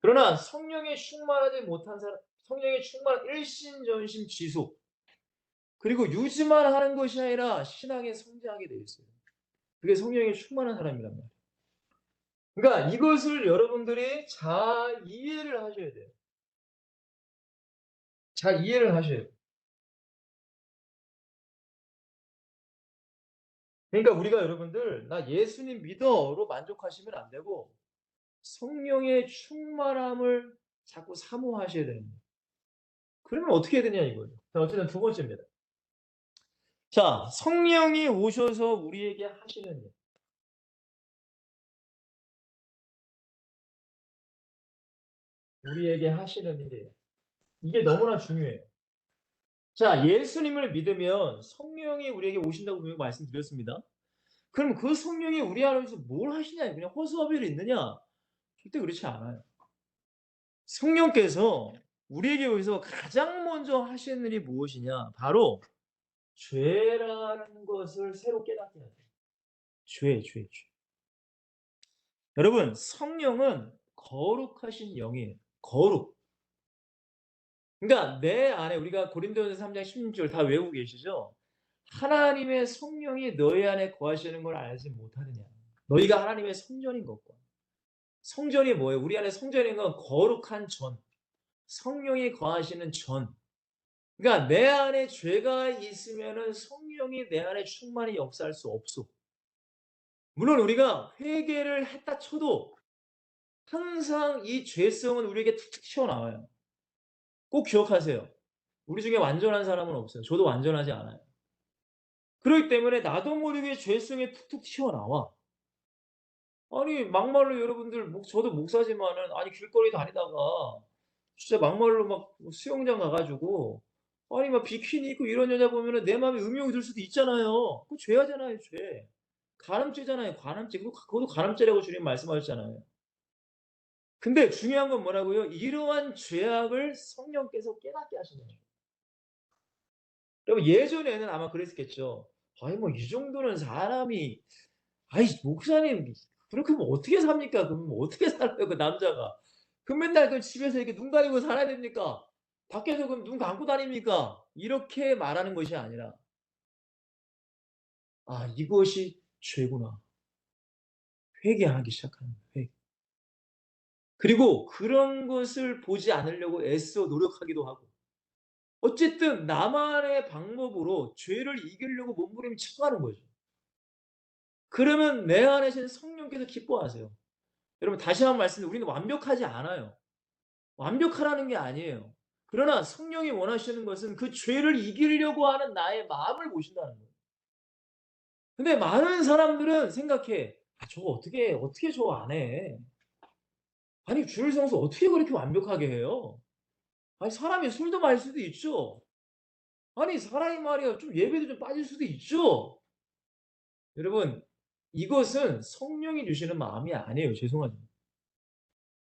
[SPEAKER 1] 그러나 성령에 충만하지 못한 사람, 성령에 충만한 일신전심 지속 그리고 유지만 하는 것이 아니라 신앙에 성장하게 되어 있어요. 그게 성령에 충만한 사람이란 말이에요. 그러니까 이것을 여러분들이 잘 이해를 하셔야 돼요. 잘 이해를 하셔야 돼요. 그러니까 우리가 여러분들 나 예수님 믿어로 만족하시면 안 되고 성령의 충만함을 자꾸 사모하셔야 되는 거예요. 그러면 어떻게 해야 되냐 이거예요. 자, 어쨌든 두 번째입니다. 자, 성령이 오셔서 우리에게 하시는 일. 우리에게 하시는 일이에요. 이게 너무나 중요해요. 자, 예수님을 믿으면 성령이 우리에게 오신다고 분명히 말씀드렸습니다. 그럼 그 성령이 우리 안에서 뭘 하시냐? 그냥 허수아비로 있느냐? 절대 그렇지 않아요. 성령께서 우리에게 오셔서 가장 먼저 하시는 일이 무엇이냐? 바로 죄라는 것을 새로 깨닫게 하죠. 죄. 여러분, 성령은 거룩하신 영이에요. 거룩. 그러니까 내 안에 우리가 고린도전서 3장 16절 다 외우고 계시죠? 하나님의 성령이 너희 안에 거하시는 걸 알지 못하느냐. 너희가 하나님의 성전인 것과. 성전이 뭐예요? 우리 안에 성전인 건 거룩한 전. 성령이 거하시는 전. 그러니까 내 안에 죄가 있으면은 성령이 내 안에 충만히 역사할 수 없어. 물론 우리가 회개를 했다 쳐도 항상 이 죄성은 우리에게 툭툭 튀어나와요. 꼭 기억하세요. 우리 중에 완전한 사람은 없어요. 저도 완전하지 않아요. 그렇기 때문에 나도 모르게 죄성이 툭툭 튀어나와. 아니 막말로 여러분들 저도 목사지만은 아니 길거리 다니다가 진짜 막말로 막 수영장 가 가지고 아니 막 비키니 입고 이런 여자 보면은 내 마음에 음욕이 들 수도 있잖아요. 그거 죄하잖아요, 죄. 간음죄잖아요, 간음죄. 그것도 간음죄라고 주님 말씀하셨잖아요. 근데 중요한 건 뭐라고요? 이러한 죄악을 성령께서 깨닫게 하시는 거예요. 여러분 예전에는 아마 그랬겠죠. 아니 뭐 이 정도는 사람이 아이 목사님 그렇게 하면 어떻게 삽니까? 그럼 어떻게 살아요 그 남자가? 그럼 맨날 그 집에서 이렇게 눈 가리고 살아야 됩니까? 밖에서 그럼 눈 감고 다닙니까? 이렇게 말하는 것이 아니라 '아 이것이 죄구나.' 회개하기 시작하는 거예요. 회개. 그리고 그런 것을 보지 않으려고 애써 노력하기도 하고 어쨌든 나만의 방법으로 죄를 이기려고 몸부림쳐가는 거죠. 그러면 내 안에 계신 성령께서 기뻐하세요. 여러분 다시 한번 말씀드리면 우리는 완벽하지 않아요. 완벽하라는 게 아니에요. 그러나 성령이 원하시는 것은 그 죄를 이기려고 하는 나의 마음을 보신다는 거예요. 근데 많은 사람들은 생각해. '아 저거 어떻게 저거 안 해. 아니 주일 성수 어떻게 그렇게 완벽하게 해요? 아니 사람이 술도 마실 수도 있죠. 아니 사람이 말이야 좀 예배도 좀 빠질 수도 있죠. 여러분 이것은 성령이 주시는 마음이 아니에요. 죄송하지만.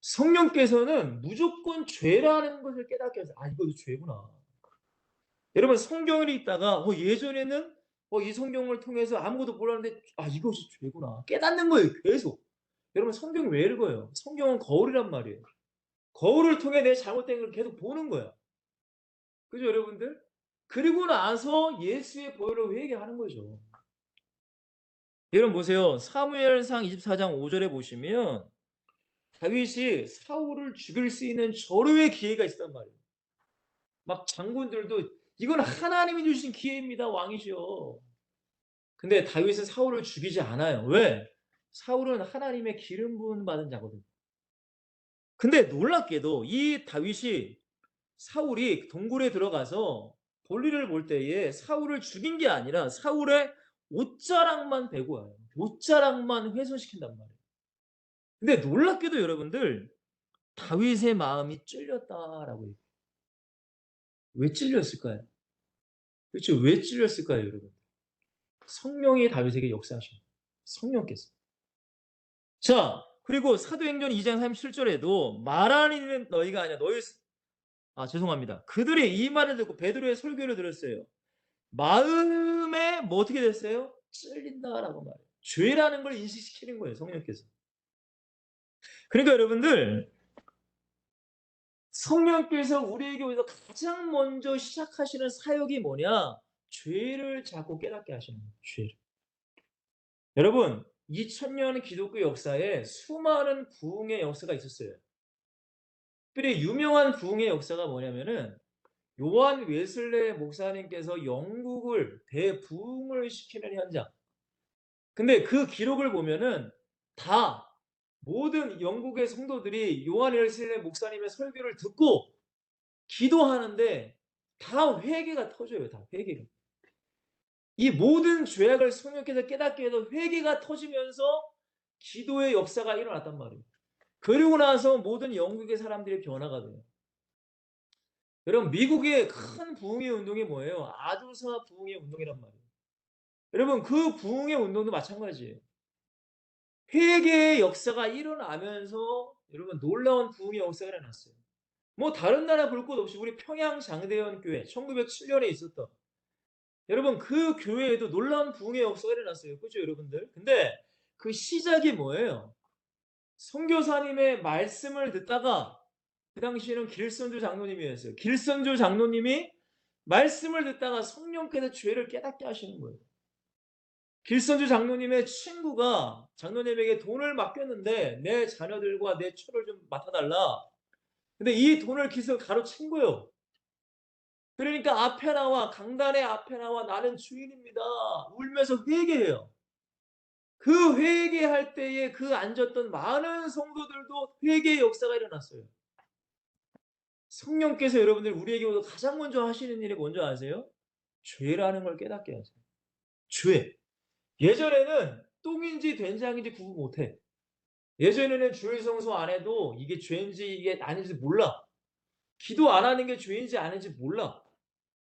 [SPEAKER 1] 성령께서는 무조건 죄라는 것을 깨닫게 하세요. '아 이것도 죄구나.' 여러분 성경을 읽다가 예전에는 이 성경을 통해서 아무것도 몰랐는데 '아 이것이 죄구나.' 깨닫는 거예요 계속. 여러분 성경 왜 읽어요? 성경은 거울이란 말이에요. 거울을 통해 내 잘못된 걸 계속 보는 거야. 그죠 여러분들? 그리고 나서 예수의 보혈로 회개하는 거죠. 여러분 보세요. 사무엘상 24장 5 절에 보시면 다윗이 사울을 죽일 수 있는 절호의 기회가 있었단 말이에요. 막 장군들도 "이건 하나님이 주신 기회입니다. 왕이시여." 근데 다윗은 사울을 죽이지 않아요. 왜? 사울은 하나님의 기름 부음 받은 자거든요. 근데 놀랍게도 이 다윗이 사울이 동굴에 들어가서 볼일을 볼 때에 사울을 죽인 게 아니라 사울의 옷자락만 베고 와요. 옷자락만 훼손시킨단 말이에요. 근데 놀랍게도 여러분들 다윗의 마음이 찔렸다라고 얘기해요. 왜 찔렸을까요? 도대체 왜 찔렸을까요, 여러분? 성령이 다윗에게 역사하신 거예요. 성령께서. 자, 그리고 사도행전 2장 37절에도 말하는 이는 너희가 아니야. 죄송합니다. 그들이 이 말을 듣고 베드로의 설교를 들었어요. 마음에 뭐 어떻게 됐어요? 찔린다라고 말해요. 죄라는 걸 인식시키는 거예요, 성령께서. 그러니까 여러분들 성령께서 우리에게 오셔서 가장 먼저 시작하시는 사역이 뭐냐? 죄를 자꾸 깨닫게 하시는 거예요. 죄를. 여러분 2000년 기독교 역사에 수많은 부흥의 역사가 있었어요. 특별히 유명한 부흥의 역사가 뭐냐면은 요한 웨슬레 목사님께서 영국을 대부흥을 시키는 현장. 근데 그 기록을 보면은 다 모든 영국의 성도들이 요한 웨슬레 목사님의 설교를 듣고 기도하는데 다 회개가 터져요. 다 회개가. 이 모든 죄악을 성령께서 깨닫게 해서 회개가 터지면서 기도의 역사가 일어났단 말이에요. 그리고 나서 모든 영국의 사람들이 변화가 돼요. 여러분 미국의 큰 부흥의 운동이 뭐예요? 아주사 부흥의 운동이란 말이에요. 여러분 그 부흥의 운동도 마찬가지예요. 회개의 역사가 일어나면서 여러분 놀라운 부흥의 역사가 일어났어요. 뭐 다른 나라 볼 것 없이 우리 평양 장대현 교회 1907년에 있었던 여러분 그 교회에도 놀라운 부흥의 역사가 일어났어요. 그죠 여러분들? 근데 그 시작이 뭐예요? 선교사님의 말씀을 듣다가 그 당시에는 길선주 장로님이었어요. 길선주 장로님이 말씀을 듣다가 성령께서 죄를 깨닫게 하시는 거예요. 길선주 장로님의 친구가 장로님에게 돈을 맡겼는데 내 자녀들과 내 처를 좀 맡아달라. 근데 이 돈을 기서 가로챈 거예요. 그러니까 앞에 나와 강단의 앞에 나와 나는 주인입니다. 울면서 회개해요. 그 회개할 때에 그 앉았던 많은 성도들도 회개의 역사가 일어났어요. 성령께서 여러분들 우리에게 오서 가장 먼저 하시는 일이 뭔지 아세요? 죄라는 걸 깨닫게 하세요. 죄. 예전에는 똥인지 된장인지 구분 못해. 예전에는 주일 성수 안 해도 이게 죄인지 이게 아닌지 몰라. 기도 안 하는 게 죄인지 아닌지 몰라.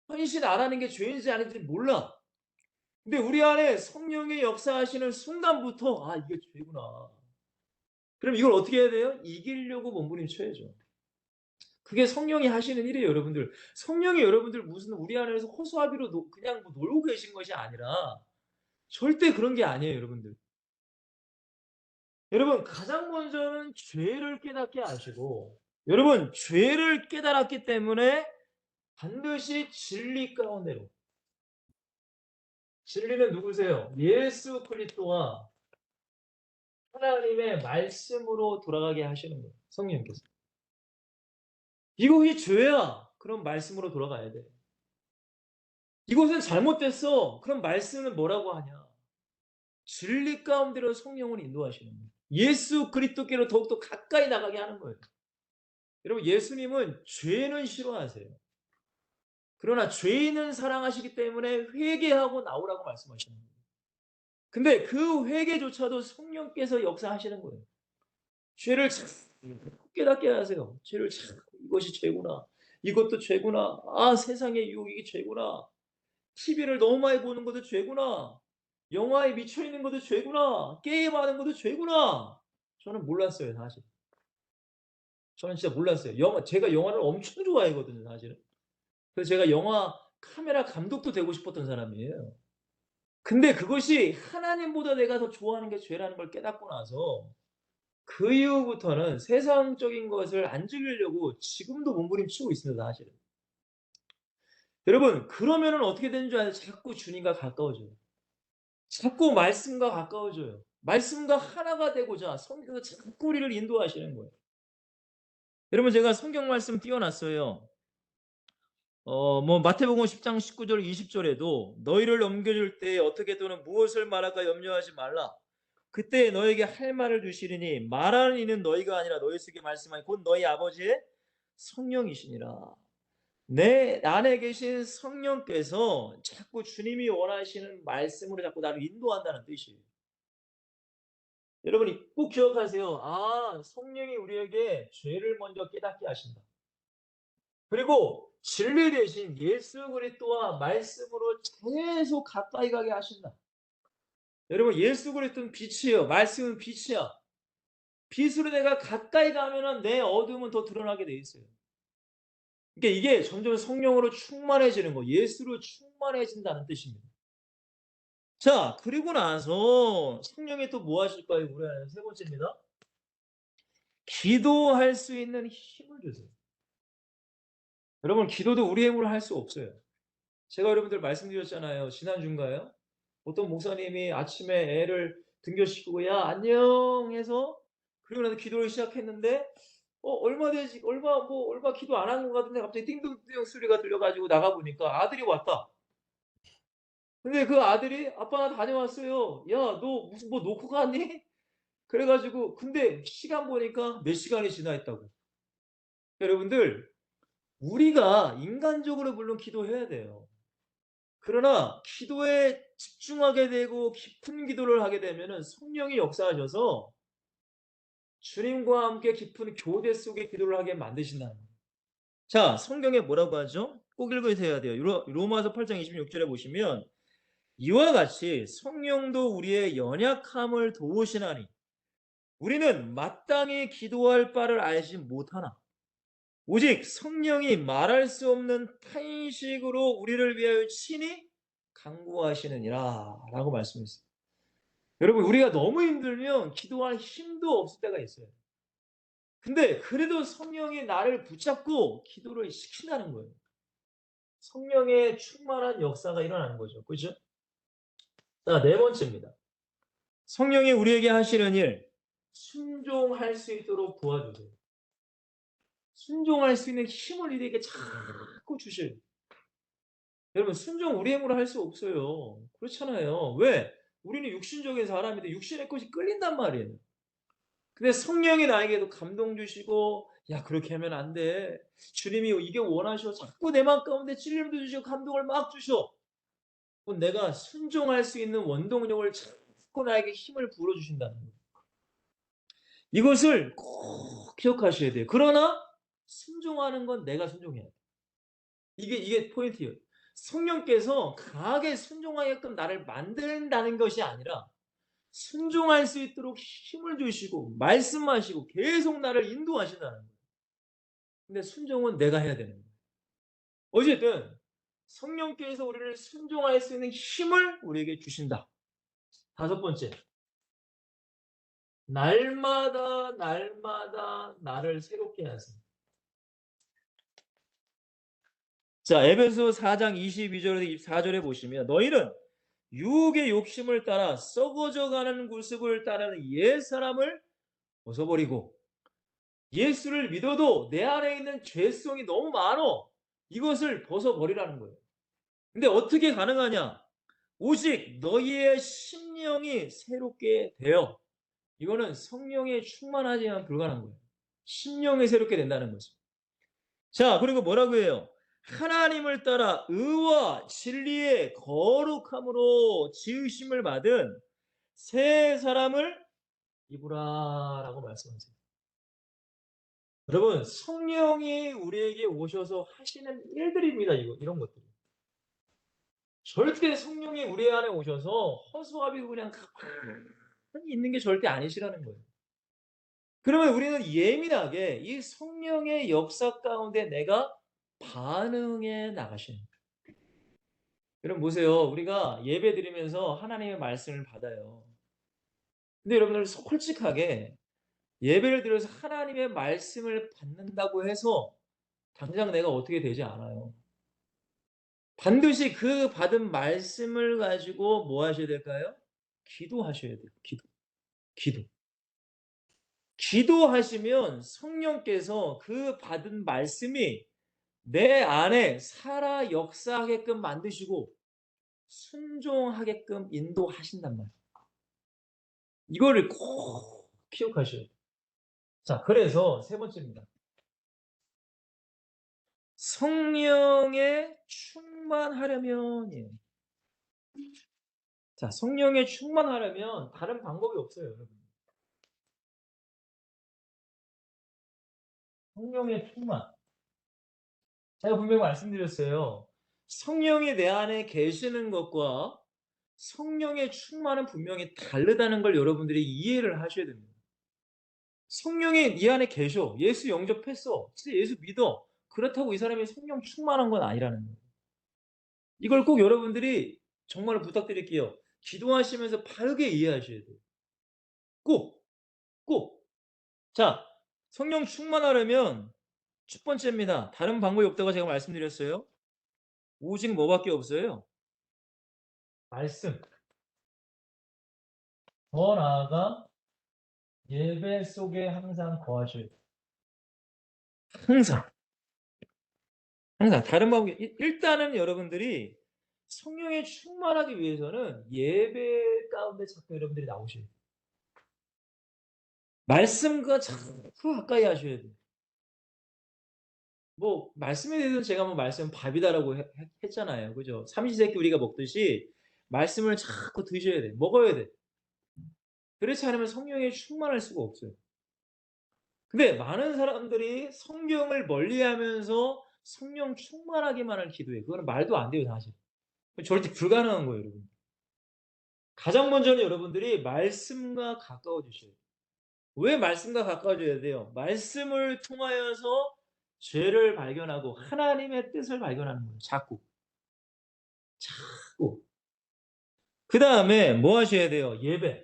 [SPEAKER 1] 헌신 안 하는 게 죄인지 아닌지 몰라. 근데 우리 안에 성령의 역사하시는 순간부터 이게 죄구나. 그럼 이걸 어떻게 해야 돼요? 이기려고 몸부림쳐야죠. 그게 성령이 하시는 일이에요, 여러분들. 성령이 여러분들 무슨 우리 안에서 허수아비로 그냥 뭐 놀고 계신 것이 아니라 절대 그런 게 아니에요, 여러분들. 여러분 가장 먼저는 죄를 깨닫게 하시고 여러분 죄를 깨달았기 때문에 반드시 진리 가운데로 진리는 누구세요? 예수 그리스도와 하나님의 말씀으로 돌아가게 하시는 거예요. 성령께서. 이것이 죄야. 그럼 말씀으로 돌아가야 돼. 이것은 잘못됐어. 그럼 말씀은 뭐라고 하냐? 진리 가운데로 성령을 인도하시는 거예요. 예수 그리스도께로 더욱더 가까이 나가게 하는 거예요. 여러분 예수님은 죄는 싫어하세요. 그러나 죄인은 사랑하시기 때문에 회개하고 나오라고 말씀하시는 거예요. 근데 그 회개조차도 성령께서 역사하시는 거예요. 죄를 자꾸 깨닫게 하세요. 죄를 자꾸 이것이 죄구나. 이것도 죄구나. 아, 세상의 유혹 이게 죄구나. TV를 너무 많이 보는 것도 죄구나. 영화에 미쳐 있는 것도 죄구나. 게임하는 것도 죄구나. 저는 몰랐어요, 사실. 저는 진짜 몰랐어요. 제가 영화를 엄청 좋아하거든요, 사실은. 그래서 제가 영화 카메라 감독도 되고 싶었던 사람이에요. 근데 그것이 하나님보다 내가 더 좋아하는 게 죄라는 걸 깨닫고 나서 그 이후부터는 세상적인 것을 안 즐기려고 지금도 몸부림치고 있습니다, 사실은. 여러분, 그러면은 어떻게 되는 줄 아세요? 자꾸 주님과 가까워져요. 자꾸 말씀과 가까워져요. 말씀과 하나가 되고자 성경에서 자꾸 우리를 인도하시는 거예요. 여러분, 제가 성경 말씀 띄워 놨어요. 마태복음 10장 19절 20절에도 너희를 넘겨줄 때에 어떻게 또는 무엇을 말할까 염려하지 말라. 그때 너에게 할 말을 주시리니 말하는 이는 너희가 아니라 너희 속에 말씀하니 곧 너희 아버지의 성령이시니라. 내 안에 계신 성령께서 자꾸 주님이 원하시는 말씀으로 자꾸 나를 인도한다는 뜻이에요. 여러분이 꼭 기억하세요. 아, 성령이 우리에게 죄를 먼저 깨닫게 하신다. 그리고 진리 대신 예수 그리스도와 말씀으로 계속 가까이 가게 하신다. 여러분, 예수 그리스도는 빛이에요. 말씀은 빛이야. 빛으로 내가 가까이 가면은 내 어둠은 더 드러나게 돼 있어요. 그러니까 이게 점점 성령으로 충만해지는 거, 예수로 충만해진다는 뜻입니다. 자, 그리고 나서 성령이 또 뭐 하실까요? 우리 안에 세 번째입니다. 기도할 수 있는 힘을 주세요. 여러분, 기도도 우리 힘으로 할 수 없어요. 제가 여러분들 말씀드렸잖아요. 지난주인가요? 어떤 목사님이 아침에 애를 등교시키고 야 안녕 해서 그리고 나서 기도를 시작했는데 얼마 기도 안 한 것 같은데 갑자기 띵동띵동 소리가 들려가지고 나가 보니까 아들이 왔다. 근데 그 아들이 아빠 나 다녀왔어요. 야 너 무슨 뭐 놓고 갔니? 그래가지고 근데 시간 보니까 몇 시간이 지나 있다고. 여러분들 우리가 인간적으로 물론 기도해야 돼요. 그러나 기도에 집중하게 되고 깊은 기도를 하게 되면은 성령이 역사하셔서 주님과 함께 깊은 교대 속에 기도를 하게 만드신다는 거예요. 자, 성경에 뭐라고 하죠? 꼭 읽으셔야 돼요. 로마서 8장 26절에 보시면 이와 같이 성령도 우리의 연약함을 도우시나니 우리는 마땅히 기도할 바를 알지 못하나 오직 성령이 말할 수 없는 탄식으로 우리를 위하여 친히 간구하시느니라 라고 말씀했어요. 여러분 우리가 너무 힘들면 기도할 힘도 없을 때가 있어요. 근데 그래도 성령이 나를 붙잡고 기도를 시킨다는 거예요. 성령의 충만한 역사가 일어나는 거죠. 그죠? 자, 네 번째입니다. 성령이 우리에게 하시는 일, 순종할 수 있도록 도와주세요. 순종할 수 있는 힘을 우리에게 자꾸 주셔요. 여러분 순종 우리 힘으로 할 수 없어요. 그렇잖아요. 왜? 우리는 육신적인 사람인데 육신의 것이 끌린단 말이에요. 근데 성령이 나에게도 감동 주시고 야 그렇게 하면 안 돼. 주님이 이게 원하셔. 자꾸 내 마음 가운데 찔림도 주시고 감동을 막 주셔. 그럼 내가 순종할 수 있는 원동력을 자꾸 나에게 힘을 불어주신다는 거예요. 이것을 꼭 기억하셔야 돼요. 그러나 순종하는 건 내가 순종해야 돼요. 이게 포인트예요. 성령께서 강하게 순종하게끔 나를 만든다는 것이 아니라 순종할 수 있도록 힘을 주시고 말씀하시고 계속 나를 인도하신다는 거예요. 근데 순종은 내가 해야 되는 거예요. 어쨌든 성령께서 우리를 순종할 수 있는 힘을 우리에게 주신다. 다섯 번째, 날마다 나를 새롭게 하세요. 자, 에베소 4장 22절에서 24절에 보시면 너희는 유혹의 욕심을 따라 썩어져 가는 구습을 따르는 옛 사람을 벗어버리고 예수를 믿어도 내 안에 있는 죄성이 너무 많어. 이것을 벗어버리라는 거예요. 근데 어떻게 가능하냐? 오직 너희의 심령이 새롭게 되어 이거는 성령에 충만하지만 불가능한 거예요. 심령이 새롭게 된다는 거죠. 자, 그리고 뭐라고 해요? 하나님을 따라 의와 진리의 거룩함으로 지으심을 받은 새 사람을 입으라라고 말씀하세요. 여러분, 성령이 우리에게 오셔서 하시는 일들입니다. 이런 것들이. 절대 성령이 우리 안에 오셔서 허수아비고 그냥 가만히 있는 게 절대 아니시라는 거예요. 그러면 우리는 예민하게 이 성령의 역사 가운데 내가 반응해 나가시는 거예요. 여러분 보세요. 우리가 예배 드리면서 하나님의 말씀을 받아요. 근데 여러분들 솔직하게 예배를 드려서 하나님의 말씀을 받는다고 해서 당장 내가 어떻게 되지 않아요. 반드시 그 받은 말씀을 가지고 뭐 하셔야 될까요? 기도하셔야 돼요. 기도. 기도하시면 성령께서 그 받은 말씀이 내 안에 살아 역사하게끔 만드시고 순종하게끔 인도하신단 말이에요. 이거를 꼭 기억하셔야 돼요. 자, 그래서 세 번째입니다. 성령에 충만하려면, 자, 성령에 충만하려면 다른 방법이 없어요, 여러분. 성령의 충만. 제가 분명히 말씀드렸어요. 성령이 내 안에 계시는 것과 성령의 충만은 분명히 다르다는 걸 여러분들이 이해를 하셔야 됩니다. 성령이 네 안에 계셔. 예수 영접했어. 진짜 예수 믿어. 그렇다고 이 사람이 성령 충만한 건 아니라는 거예요. 이걸 꼭 여러분들이 정말 부탁드릴게요. 기도하시면서 바르게 이해하셔야 돼요. 꼭, 꼭. 자, 성령 충만하려면 첫 번째입니다. 다른 방법이 없다고 제가 말씀드렸어요. 오직 뭐밖에 없어요? 말씀. 더 나아가 예배 속에 항상 거하셔야 돼요. 항상. 항상. 다른 방법이 일단은 여러분들이 성령에 충만하기 위해서는 예배 가운데 자꾸 여러분들이 나오셔야 돼요. 말씀과 자꾸 가까이 하셔야 돼요. 뭐 말씀에 대해서는 제가 뭐 말씀 밥이다라고 했잖아요. 그죠? 삼시세끼 우리가 먹듯이 말씀을 자꾸 드셔야 돼. 먹어야 돼. 그렇지 않으면 성령에 충만할 수가 없어요. 근데 많은 사람들이 성경을 멀리하면서 성령 충만하기만을 기도해요. 그거는 말도 안 돼요, 사실. 절대 불가능한 거예요, 여러분. 가장 먼저는 여러분들이 말씀과 가까워지셔야 돼요. 왜 말씀과 가까워져야 돼요? 말씀을 통하여서 죄를 발견하고 하나님의 뜻을 발견하는 거예요. 자꾸. 자꾸. 그다음에 뭐 하셔야 돼요? 예배.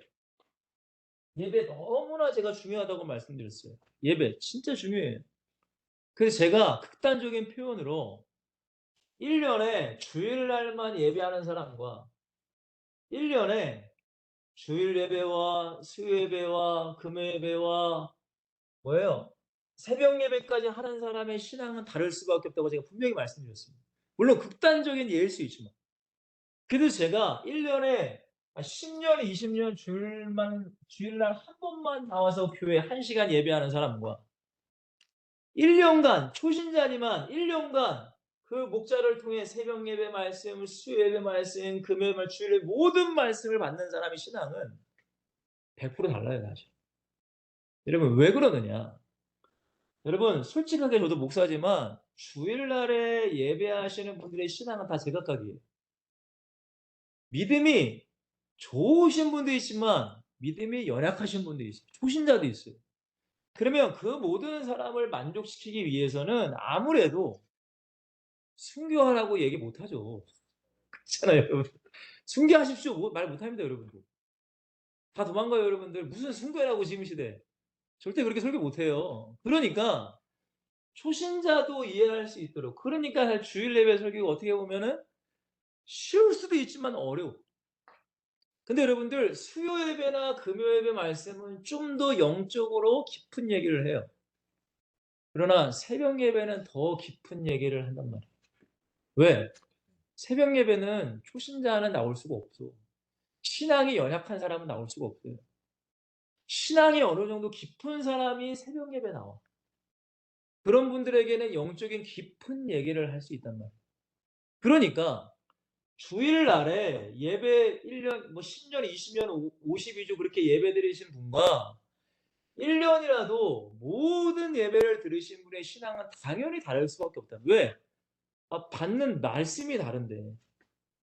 [SPEAKER 1] 예배 너무나 제가 중요하다고 말씀드렸어요. 예배 진짜 중요해요. 그래서 제가 극단적인 표현으로 1년에 주일날만 예배하는 사람과 1년에 주일 예배와 수요 예배와 금요 예배와 뭐예요? 새벽 예배까지 하는 사람의 신앙은 다를 수밖에 없다고 제가 분명히 말씀드렸습니다. 물론 극단적인 예일 수 있지만. 그래도 제가 1년에 10년, 20년 주일날 한 번만 나와서 교회 1시간 예배하는 사람과 1년간 초신자지만 1년간 그 목자를 통해 새벽 예배 말씀, 수요 예배 말씀, 금요 예배, 주일 예배 모든 말씀을 받는 사람의 신앙은 100% 달라요, 사실. 여러분 왜 그러느냐? 여러분 솔직하게 저도 목사지만 주일날에 예배하시는 분들의 신앙은 다 제각각이에요. 믿음이 좋으신 분도 있지만 믿음이 연약하신 분도 있어요. 초신자도 있어요. 그러면 그 모든 사람을 만족시키기 위해서는 아무래도 순교하라고 얘기 못 하죠. 그렇잖아요, 여러분. 순교하십시오. 말 못 합니다, 여러분들. 다 도망가요, 여러분들. 무슨 순교라고 지금 시대. 절대 그렇게 설교 못 해요. 그러니까 초신자도 이해할 수 있도록. 그러니까 주일 예배 설교가 어떻게 보면은 쉬울 수도 있지만 어려워. 근데 여러분들 수요 예배나 금요 예배 말씀은 좀 더 영적으로 깊은 얘기를 해요. 그러나 새벽 예배는 더 깊은 얘기를 한단 말이에요. 왜? 새벽 예배는 초신자는 나올 수가 없어. 신앙이 연약한 사람은 나올 수가 없어요. 신앙이 어느 정도 깊은 사람이 새벽 예배 나와. 그런 분들에게는 영적인 깊은 얘기를 할 수 있단 말이에요. 그러니까 주일날에 예배 1년, 뭐 10년, 20년, 52주 그렇게 예배 드리신 분과 1년이라도 모든 예배를 들으신 분의 신앙은 당연히 다를 수밖에 없다. 왜? 받는 말씀이 다른데.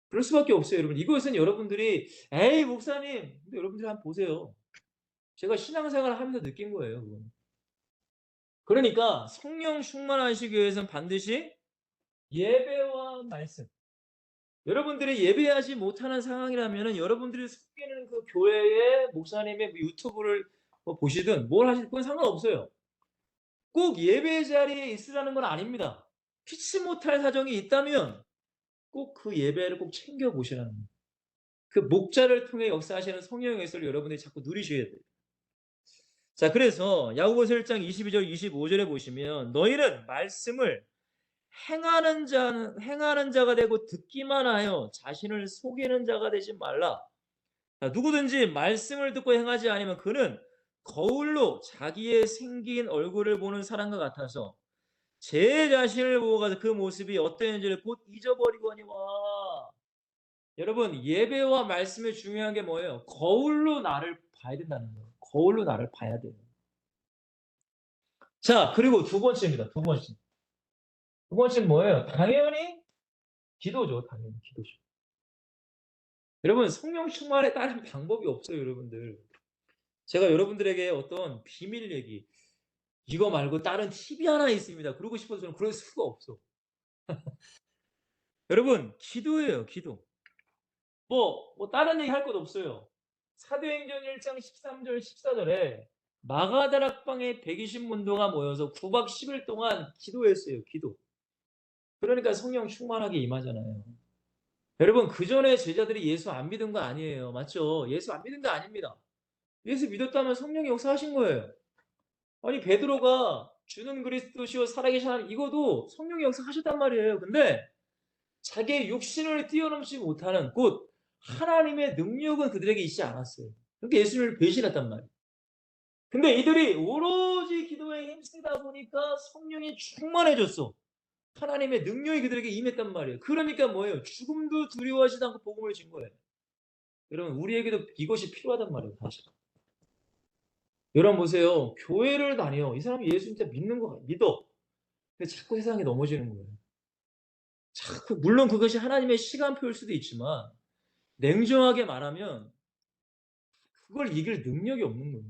[SPEAKER 1] 그럴 수밖에 없어요, 여러분. 이것은 여러분들이 "에이 목사님." 근데 여러분들이 한번 보세요. 제가 신앙생활을 하면서 느낀 거예요, 그건. 그러니까 성령 충만하시기 위해서는 반드시 예배와 말씀. 여러분들이 예배하지 못하는 상황이라면은 여러분들이 섬기는 그 교회의 목사님의 유튜브를 보시든 뭘 하시든 그건 상관없어요. 꼭 예배 자리에 있으라는 건 아닙니다. 피치 못할 사정이 있다면 꼭 그 예배를 꼭 챙겨 보시라는 거예요. 그 목자를 통해 역사하시는 성령의 역사를 여러분들이 자꾸 누리셔야 돼요. 자, 그래서 야고보서 1장 22절 25절에 보시면 너희는 말씀을 행하는 자가 되고 듣기만 하여 자신을 속이는 자가 되지 말라. 자, 누구든지 말씀을 듣고 행하지 않으면 그는 거울로 자기의 생긴 얼굴을 보는 사람과 같아서 제 자신을 보고 가서 그 모습이 어떠한지를 곧 잊어버리거니와. 여러분, 예배와 말씀의 중요한 게 뭐예요? 거울로 나를 봐야 된다는 거예요. 거울로 나를 봐야 돼요. 자, 그리고 두 번째입니다. 두 번째. 두 번째는 뭐예요? 당연히 기도죠. 당연히 기도죠. 여러분, 성령 충만에 따른 방법이 없어요, 여러분들. 제가 여러분들에게 어떤 비밀 얘기, 이거 말고 다른 팁이 하나 있습니다. 그러고 싶어서 저는 그럴 수가 없어. 여러분, 기도예요, 기도. 다른 얘기 할 것 없어요. 사도행전 1장 13절, 14절에 마가다락방에 120문도가 모여서 9박 10일 동안 기도했어요, 기도. 그러니까 성령 충만하게 임하잖아요. 여러분, 그 전에 제자들이 예수 안 믿은 거 아니에요. 맞죠? 예수 안 믿은 거 아닙니다. 예수 믿었다면 성령이 역사하신 거예요. 아니, 베드로가 주는 그리스도시요 살아계신 하나님, 이거도 성령이 역사하셨단 말이에요. 근데 자기의 육신을 뛰어넘지 못하는 곧 하나님의 능력은 그들에게 있지 않았어요. 그러니까 예수님을 배신했단 말이에요. 근데 이들이 오로지 기도에 힘쓰다 보니까 성령이 충만해졌어. 하나님의 능력이 그들에게 임했단 말이에요. 그러니까 뭐예요? 죽음도 두려워하지도 않고 복음을 진 거예요. 여러분, 우리에게도 이것이 필요하단 말이에요, 사실. 여러분 보세요. 교회를 다녀. 이 사람이 예수 진짜 믿는 거 믿어. 근데 자꾸 세상에 넘어지는 거예요. 자꾸, 물론 그것이 하나님의 시간표일 수도 있지만 냉정하게 말하면 그걸 이길 능력이 없는 거예요.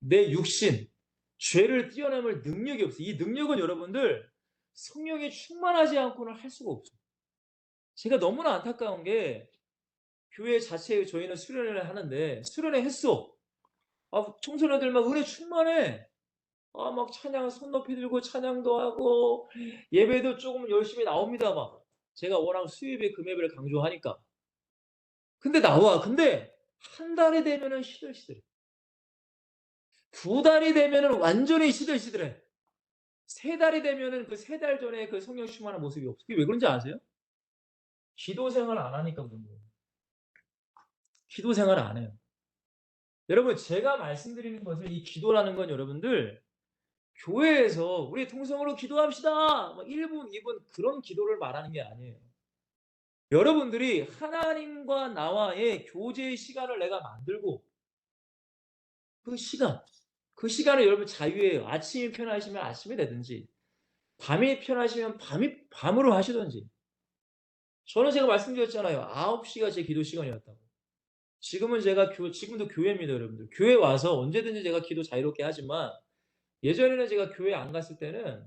[SPEAKER 1] 내 육신, 죄를 뛰어넘을 능력이 없어요. 이 능력은 여러분들 성령이 충만하지 않고는 할 수가 없어요. 제가 너무나 안타까운 게 교회 자체에 저희는 수련회를 하는데 수련회 했어. 청소년들 막 은혜 충만해. 막 찬양 손 높이 들고 찬양도 하고 예배도 조금 열심히 나옵니다. 막 제가 워낙 수입의 금액을 강조하니까. 근데 나와. 근데 한 달이 되면은 시들시들해. 두 달이 되면은 완전히 시들시들해. 세 달이 되면은 그 세 달 전에 그 성령 충만한 모습이 없어. 그게 왜 그런지 아세요? 기도 생활 안 하니까 그런 거예요. 기도 생활 안 해요. 여러분, 제가 말씀드리는 것은 이 기도라는 건 여러분들 교회에서 우리 통성으로 기도합시다. 1분, 2분 그런 기도를 말하는 게 아니에요. 여러분들이 하나님과 나와의 교제의 시간을 내가 만들고 그 시간, 그 시간을 여러분 자유예요. 아침이 편하시면 아침에 되든지 밤이 편하시면 밤으로 하시든지. 제가 말씀드렸잖아요. 9시가 제 기도 시간이었다고. 지금도 교회입니다, 여러분들. 교회 와서 언제든지 제가 기도 자유롭게 하지만 예전에는 제가 교회 안 갔을 때는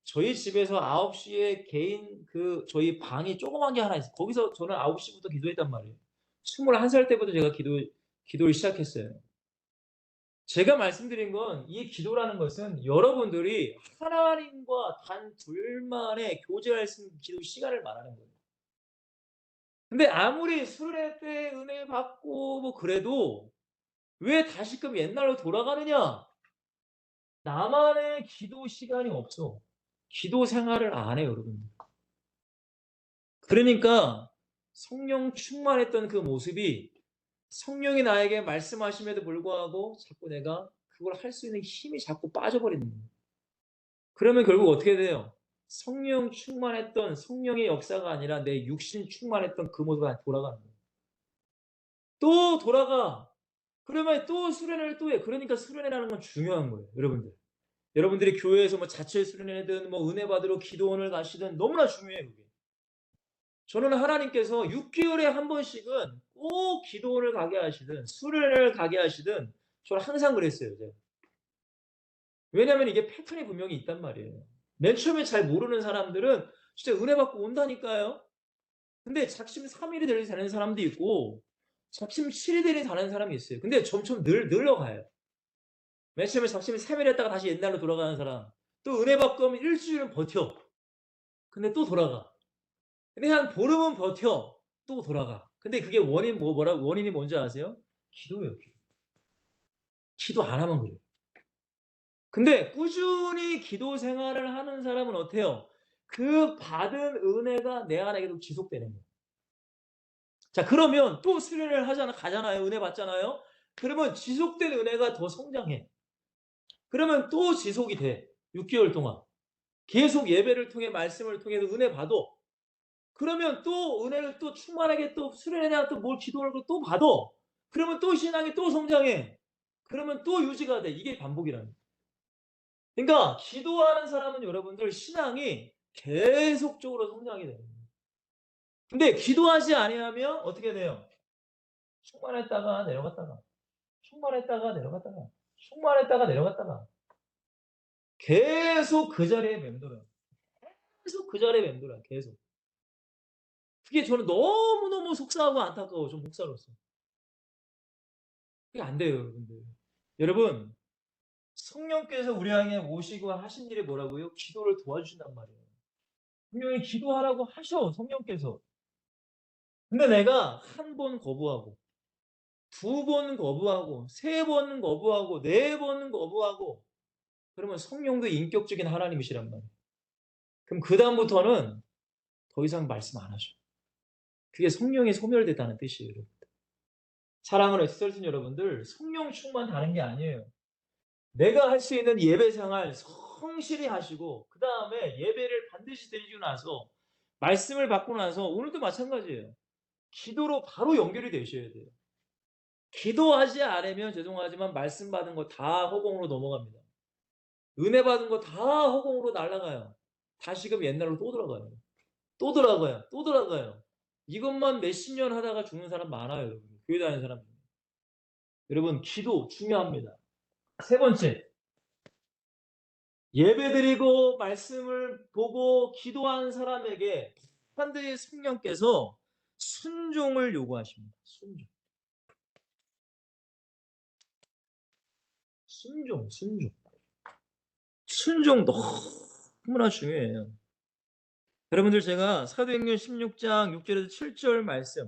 [SPEAKER 1] 저희 집에서 9시에 개인 저희 방이 조그만 게 하나 있어요. 거기서 저는 9시부터 기도했단 말이에요. 21살 때부터 제가 기도를 시작했어요. 제가 말씀드린 건 이 기도라는 것은 여러분들이 하나님과 단 둘만의 교제할 수 있는 기도 시간을 말하는 거예요. 근데 아무리 수련회 때 은혜 받고 그래도 왜 다시금 옛날로 돌아가느냐? 나만의 기도 시간이 없어. 기도 생활을 안 해요, 여러분. 그러니까 성령 충만했던 그 모습이 성령이 나에게 말씀하심에도 불구하고 자꾸 내가 그걸 할 수 있는 힘이 자꾸 빠져버리는 거예요. 그러면 결국 어떻게 돼요? 성령 충만했던 성령의 역사가 아니라 내 육신 충만했던 그 모습으로 돌아가는 거예요. 또 돌아가. 그러면 또 수련회를 또 해. 그러니까 수련회라는 건 중요한 거예요, 여러분들. 여러분들이 교회에서 뭐 자체 수련회든 뭐 은혜 받으러 기도원을 가시든 너무나 중요해요, 그게. 저는 하나님께서 6개월에 한 번씩은 꼭 기도원을 가게 하시든 수련회를 가게 하시든 저는 항상 그랬어요, 제가. 왜냐하면 이게 패턴이 분명히 있단 말이에요. 맨 처음에 잘 모르는 사람들은 진짜 은혜 받고 온다니까요. 근데 작심 3일이 되는 사람도 있고 작심 7이 되는 사람이 있어요. 근데 점점 늘어가요. 맨 처음에 작심 3일 했다가 다시 옛날로 돌아가는 사람. 또 은혜 받고 오면 일주일은 버텨. 근데 또 돌아가. 근데 한 보름은 버텨. 또 돌아가. 근데 그게 원인이 뭔지 아세요? 기도예요. 기도. 기도 안 하면 그래요. 근데 꾸준히 기도 생활을 하는 사람은 어때요? 그 받은 은혜가 내 안에 계속 지속되는 거예요. 자, 그러면 또 수련을 가잖아요. 은혜 받잖아요. 그러면 지속된 은혜가 더 성장해. 그러면 또 지속이 돼. 6개월 동안. 계속 예배를 통해 말씀을 통해서 은혜 받아. 그러면 또 은혜를 또 충만하게 또 수련회나 또 뭘 기도를 또 받아. 그러면 또 신앙이 또 성장해. 그러면 또 유지가 돼. 이게 반복이라는 거예요. 그러니까 기도하는 사람은 여러분들 신앙이 계속적으로 성장이 돼요. 근데 기도하지 아니하면 어떻게 돼요? 충만했다가 내려갔다가 충만했다가 내려갔다가 충만했다가 내려갔다가 계속 그 자리에 맴돌아요. 계속 그 자리에 맴돌아요. 계속. 그게 저는 너무너무 속상하고 안타까워요. 저 목사로서. 그게 안 돼요, 여러분들. 여러분, 성령께서 우리 향해 오시고 하신 일이 뭐라고요? 기도를 도와주신단 말이에요. 분명히 기도하라고 하셔, 성령께서. 근데 내가 한 번 거부하고, 두 번 거부하고, 세 번 거부하고, 네 번 거부하고, 그러면 성령도 인격적인 하나님이시란 말이에요. 그럼 그다음부터는 더 이상 말씀 안 하셔. 그게 성령이 소멸됐다는 뜻이에요, 여러분. 사랑하는 엑스터슨 여러분들, 성령 충만 다른 게 아니에요. 내가 할 수 있는 예배 생활 성실히 하시고 그 다음에 예배를 반드시 드리고 나서 말씀을 받고 나서 오늘도 마찬가지예요. 기도로 바로 연결이 되셔야 돼요. 기도하지 않으면 죄송하지만 말씀 받은 거 다 허공으로 넘어갑니다. 은혜 받은 거 다 허공으로 날아가요. 다시금 옛날로 또 들어가요. 또 들어가요. 또 들어가요. 이것만 몇십 년 하다가 죽는 사람 많아요. 여러분. 교회 다니는 사람. 여러분 기도 중요합니다. 세 번째. 예배드리고 말씀을 보고 기도한 사람에게 반드시 성령께서 순종을 요구하십니다. 순종. 순종, 순종. 순종 너무나 중요해요. 여러분들 제가 사도행전 16장 6절에서 7절 말씀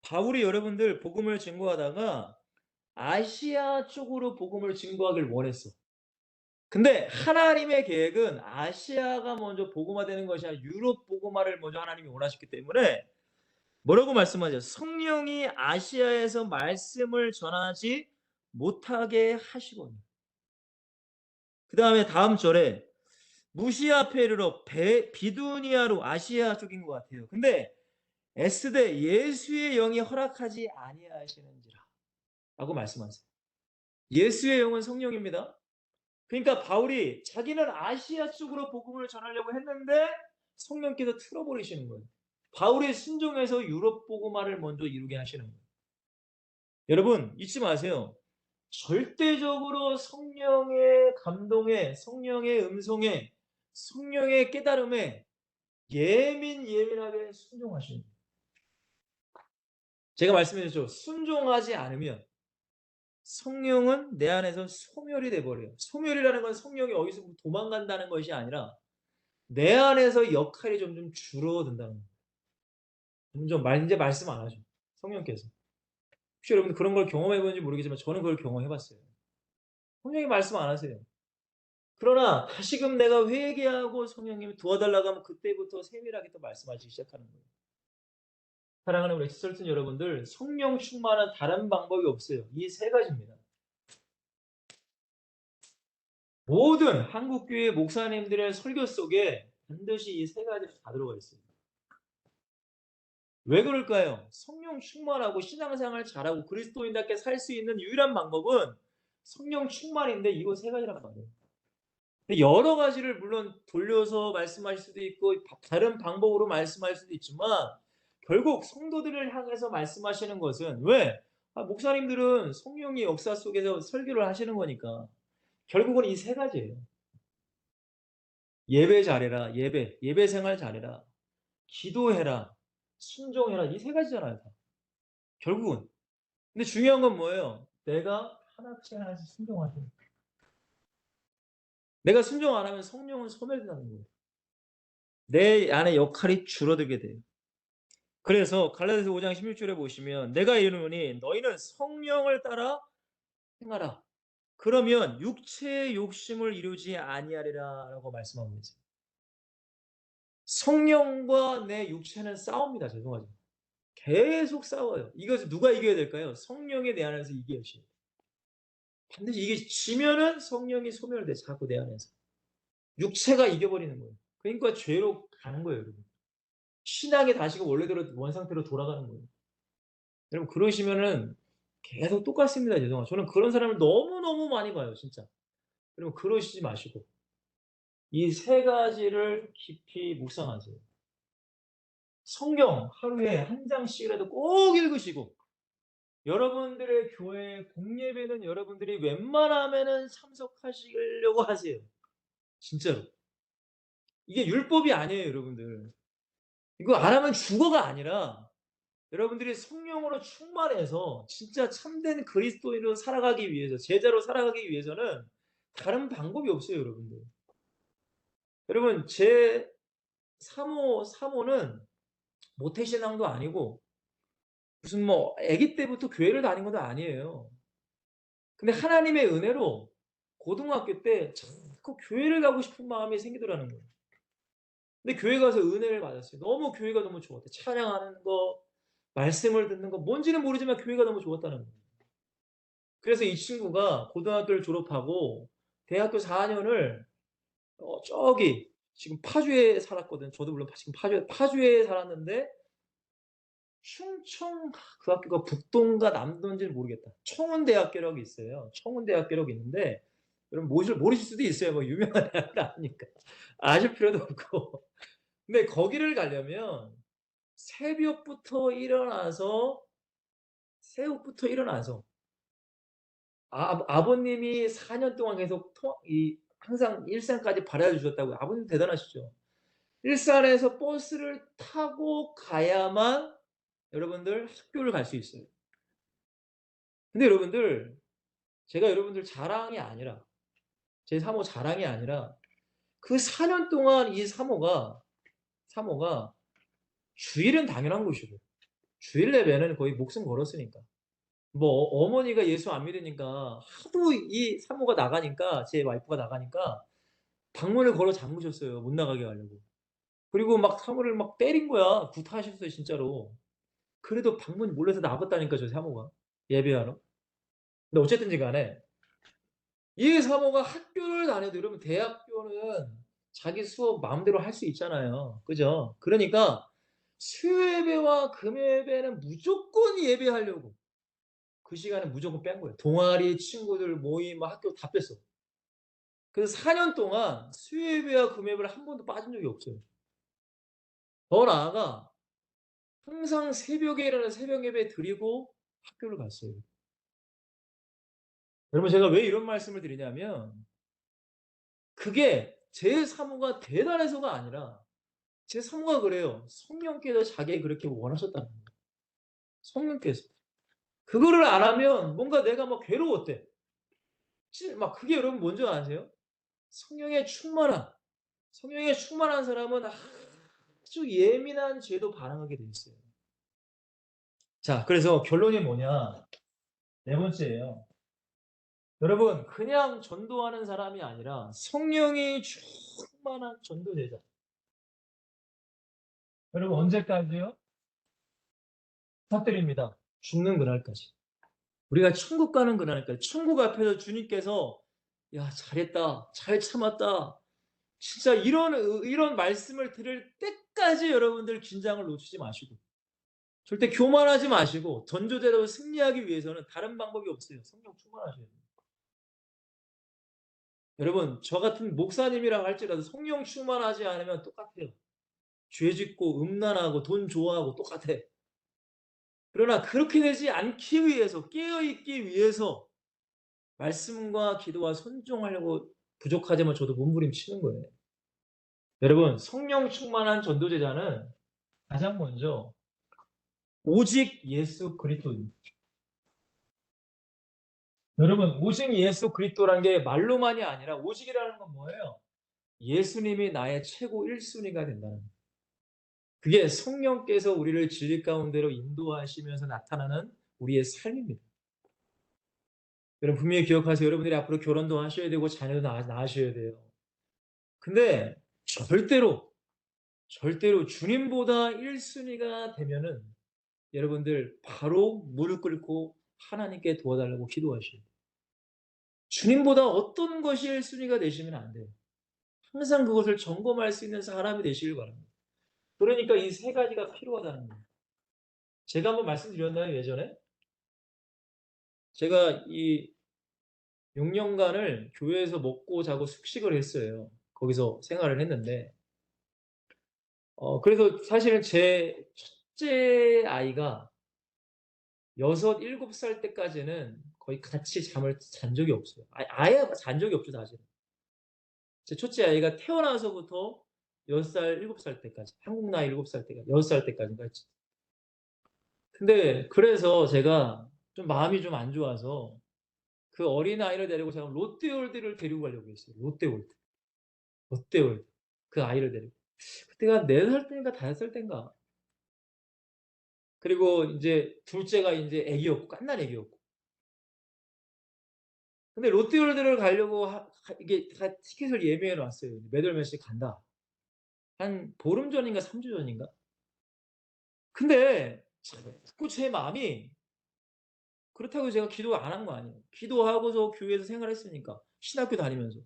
[SPEAKER 1] 바울이 여러분들 복음을 증거하다가 아시아 쪽으로 복음을 증거하길 원했어. 근데 하나님의 계획은 아시아가 먼저 복음화되는 것이 아니라 유럽 복음화를 먼저 하나님이 원하셨기 때문에 뭐라고 말씀하죠? 성령이 아시아에서 말씀을 전하지 못하게 하시거든요. 그 다음에 다음 절에 무시아 페르로 비두니아로 아시아 쪽인 것 같아요. 근데 에스데 예수의 영이 허락하지 아니하시는지라 라고 말씀하세요. 예수의 영은 성령입니다. 그러니까 바울이 자기는 아시아 쪽으로 복음을 전하려고 했는데 성령께서 틀어버리시는 거예요. 바울의 순종에서 유럽 복음화를 먼저 이루게 하시는 거예요. 여러분 잊지 마세요. 절대적으로 성령의 감동에, 성령의 음성에, 성령의 깨달음에 예민하게 순종하시는 거예요. 제가 말씀드렸죠. 순종하지 않으면 성령은 내 안에서 소멸이 돼버려요. 소멸이라는 건 성령이 어디서 도망간다는 것이 아니라 내 안에서 역할이 점점 줄어든다는 거예요. 이제 말씀 안 하죠. 성령께서. 혹시 여러분 그런 걸 경험해 보는지 모르겠지만 저는 그걸 경험해 봤어요. 성령이 말씀 안 하세요. 그러나 다시금 내가 회개하고 성령님이 도와달라고 하면 그때부터 세밀하게 또 말씀하시기 시작하는 거예요. 사랑하는 우리 엑스설튼 여러분들, 성령 충만한 다른 방법이 없어요. 이 세 가지입니다. 모든 한국교회 목사님들의 설교 속에 반드시 이 세 가지가 다 들어가 있어요. 왜 그럴까요? 성령 충만하고 신앙생활 잘하고 그리스도인답게 살 수 있는 유일한 방법은 성령 충만인데 이거 세 가지란 말이에요. 근데 여러 가지를 물론 돌려서 말씀하실 수도 있고 다른 방법으로 말씀할 수도 있지만 결국 성도들을 향해서 말씀하시는 것은 왜? 목사님들은 성령의 역사 속에서 설교를 하시는 거니까 결국은 이 세 가지예요. 예배 잘해라. 예배 생활 잘해라. 기도해라. 순종해라. 이 세 가지잖아요. 다. 결국은. 근데 중요한 건 뭐예요? 내가 하나씩 하나씩 순종하세요. 내가 순종 안 하면 성령은 소멸된다는 거예요. 내 안에 역할이 줄어들게 돼요. 그래서 갈라디아서 5장 16절에 보시면 내가 이르노니 너희는 성령을 따라 행하라. 그러면 육체의 욕심을 이루지 아니하리라라고 말씀하고 있어요. 성령과 내 육체는 싸웁니다. 죄송하지만. 계속 싸워요. 이것을 누가 이겨야 될까요? 성령이 내 안에서 이겨야지. 반드시 이게 지면은 성령이 소멸돼 자꾸 내 안에서. 육체가 이겨버리는 거예요. 그러니까 죄로 가는 거예요, 여러분. 신앙이 다시 원래대로 원상태로 돌아가는 거예요. 여러분 그러시면은 계속 똑같습니다. 죄송해요. 저는 그런 사람을 너무너무 많이 봐요, 진짜. 여러분 그러시지 마시고 이 세 가지를 깊이 묵상하세요. 성경 하루에 한 장씩이라도 꼭 읽으시고 여러분들의 교회 공예배는 여러분들이 웬만하면은 참석하시려고 하세요. 진짜로. 이게 율법이 아니에요, 여러분들. 이거 안 하면 죽어가 아니라 여러분들이 성령으로 충만해서 진짜 참된 그리스도인으로 살아가기 위해서, 제자로 살아가기 위해서는 다른 방법이 없어요, 여러분들. 여러분, 제 사모는 모태신앙도 아니고 무슨 뭐 아기 때부터 교회를 다닌 것도 아니에요. 근데 하나님의 은혜로 고등학교 때 자꾸 교회를 가고 싶은 마음이 생기더라는 거예요. 근데 교회 가서 은혜를 받았어요. 너무 교회가 너무 좋았대. 찬양하는 거, 말씀을 듣는 거, 뭔지는 모르지만 교회가 너무 좋았다는 거예요. 그래서 이 친구가 고등학교를 졸업하고 대학교 4년을 저기 지금 파주에 살았거든. 저도 물론 지금 파주에 살았는데 충청 그 학교가 북동가 남동인지는 모르겠다. 청운대학교라고 있어요. 청운대학교라고 있는데 여러분 모르실 수도 있어요. 뭐 유명한 대학은 아니니까 아실 필요도 없고. 근데 거기를 가려면 새벽부터 일어나서 새벽부터 일어나서 아버님이 4년 동안 계속 항상 일산까지 바라봐 주셨다고. 아버님 대단하시죠. 일산에서 버스를 타고 가야만 여러분들 학교를 갈 수 있어요. 근데 여러분들 제가 여러분들 자랑이 아니라 제 사모 자랑이 아니라 그 4년 동안 이 사모가 주일은 당연한 것이고 주일 예배는 거의 목숨 걸었으니까. 뭐 어머니가 예수 안 믿으니까 하도 이 사모가 나가니까 제 와이프가 나가니까 방문을 걸어 잠그셨어요. 못 나가게 하려고. 그리고 막 사모를 막 때린 거야. 구타하셨어요, 진짜로. 그래도 방문 몰라서 나갔다니까 저 사모가. 예배하러. 근데 어쨌든지 간에 이 사모가 학교를 다녀도 여러분 대학교는 자기 수업 마음대로 할 수 있잖아요. 그죠? 그러니까 수요예배와 금요예배는 무조건 예배하려고 그 시간에 무조건 뺀 거예요. 동아리 친구들 모임 학교 다 뺐어. 그래서 4년 동안 수요예배와 금요예배를 한 번도 빠진 적이 없어요. 더 나아가 항상 새벽에 일어나서 새벽 예배 드리고 학교를 갔어요. 여러분 제가 왜 이런 말씀을 드리냐면 그게 제 사모가 대단해서가 아니라 제 사모가 그래요. 성령께서 자기가 그렇게 원하셨다는 거예요. 성령께서. 그거를 안 하면 뭔가 내가 막 괴로웠대. 막 그게 여러분 뭔지 아세요? 성령에 충만한 성령에 충만한 사람은 아주 예민한 죄도 반응하게 돼 있어요. 자, 그래서 결론이 뭐냐? 네 번째예요. 여러분, 그냥 전도하는 사람이 아니라 성령이 충만한 전도제자. 여러분, 언제까지요? 부탁드립니다. 죽는 그날까지. 우리가 천국 가는 그날까지. 천국 앞에서 주님께서 야, 잘했다. 잘 참았다. 진짜 이런 말씀을 들을 때까지 여러분들 긴장을 놓치지 마시고 절대 교만하지 마시고 전도자로 승리하기 위해서는 다른 방법이 없어요. 성령 충만하셔야 돼요. 여러분 저 같은 목사님이라고 할지라도 성령 충만하지 않으면 똑같아요. 죄 짓고 음란하고 돈 좋아하고 똑같아. 그러나 그렇게 되지 않기 위해서 깨어 있기 위해서 말씀과 기도와 순종하려고 부족하지만 저도 몸부림치는 거예요. 여러분 성령 충만한 전도제자는 가장 먼저 오직 예수 그리스도입니다. 여러분 오직 예수 그리스도라는 게 말로만이 아니라 오직이라는 건 뭐예요? 예수님이 나의 최고 1순위가 된다는 거예요. 그게 성령께서 우리를 진리 가운데로 인도하시면서 나타나는 우리의 삶입니다. 여러분 분명히 기억하세요. 여러분들이 앞으로 결혼도 하셔야 되고 자녀도 낳으셔야 돼요. 근데 절대로 주님보다 1순위가 되면은 여러분들 바로 무릎 꿇고 하나님께 도와달라고 기도하셔야 돼요. 주님보다 어떤 것이 1순위가 되시면 안 돼요. 항상 그것을 점검할 수 있는 사람이 되시길 바랍니다. 그러니까 이 세 가지가 필요하다는 거예요. 제가 한번 말씀드렸나요, 예전에? 제가 이 6년간을 교회에서 먹고 자고 숙식을 했어요. 거기서 생활을 했는데, 그래서 사실은 제 첫째 아이가 6, 7살 때까지는 거의 같이 잠을 잔 적이 없어요. 아예 잔 적이 없죠, 사실은. 제 첫째 아이가 태어나서부터 6살, 7살 때까지, 한국 나이 7살 때까지, 6살 때까지인가 했죠. 근데 그래서 제가 좀 마음이 좀 안 좋아서 그 어린아이를 데리고 제가 롯데월드를 데리고 가려고 했어요. 롯데월드. 롯데월드. 그 아이를 데리고. 그때가 4살 때인가 5살 때인가. 그리고 인제 둘째가 인제 애기였고 갓난 애기였고. 근데 롯데월드를 가려고 이게 다 티켓을 예매해 놨어요. 몇 월 며칠에 간다. 한 보름 전인가 3주 전인가. 근데 자꾸 제 마음이 그렇다고 제가 기도 안 한 거 아니에요. 기도하고서 교회에서 생활했으니까 신학교 다니면서.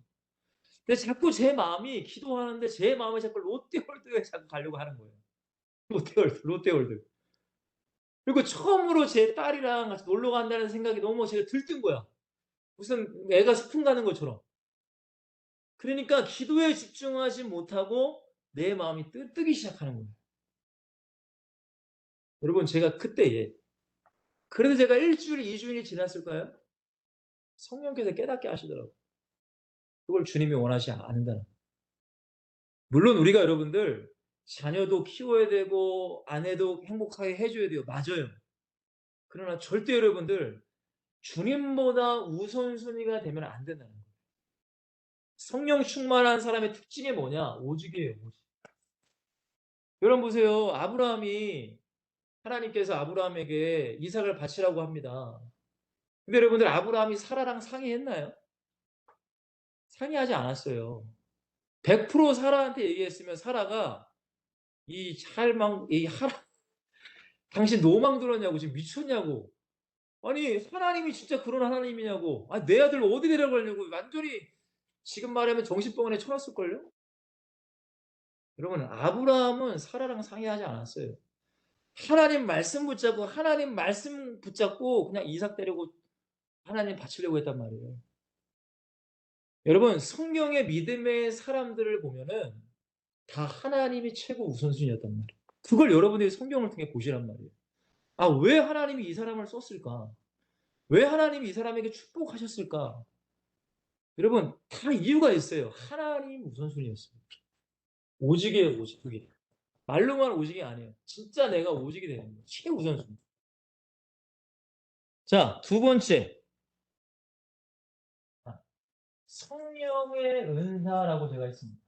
[SPEAKER 1] 근데 자꾸 제 마음이 기도하는데 제 마음이 자꾸 롯데월드에 자꾸 가려고 하는 거예요. 롯데월드. 그리고 처음으로 제 딸이랑 같이 놀러 간다는 생각이 너무 제가 들뜬 거야. 무슨 애가 소풍 가는 것처럼. 그러니까 기도에 집중하지 못하고 내 마음이 뜨기 시작하는 거예요. 여러분 제가 그때에 그래도 제가 1 주일, 2 주일이 지났을까요? 성령께서 깨닫게 하시더라고요. 그걸 주님이 원하지 않는다는. 물론 우리가 여러분들 자녀도 키워야 되고 아내도 행복하게 해 줘야 돼요. 맞아요. 그러나 절대 여러분들 주님보다 우선순위가 되면 안 된다는 거예요. 성령 충만한 사람의 특징이 뭐냐? 오직이에요, 오직. 여러분 보세요. 아브라함이 하나님께서 아브라함에게 이삭을 바치라고 합니다. 근데 여러분들 아브라함이 사라랑 상의했나요? 상의하지 않았어요. 100% 사라한테 얘기했으면 사라가 이 하라 당신 노망 들었냐고 지금 미쳤냐고. 아니 하나님이 진짜 그런 하나님이냐고. 내 아들 어디 데려가려고 완전히 지금 말하면 정신병원에 쳐놨을걸요? 여러분 아브라함은 사라랑 상의하지 않았어요. 하나님 말씀 붙잡고 그냥 이삭 데리고 하나님 바치려고 했단 말이에요. 여러분 성경의 믿음의 사람들을 보면은 다 하나님이 최고 우선순위였단 말이에요. 그걸 여러분들이 성경을 통해 보시란 말이에요. 왜 하나님이 이 사람을 썼을까? 왜 하나님이 이 사람에게 축복하셨을까? 여러분 다 이유가 있어요. 하나님 우선순위였습니다. 오직이에요, 오직. 그게. 말로만 오직이 아니에요. 진짜 내가 오직이 되는 거예요. 최우선순위. 자, 두 번째. 성령의 은사라고 제가 했습니다.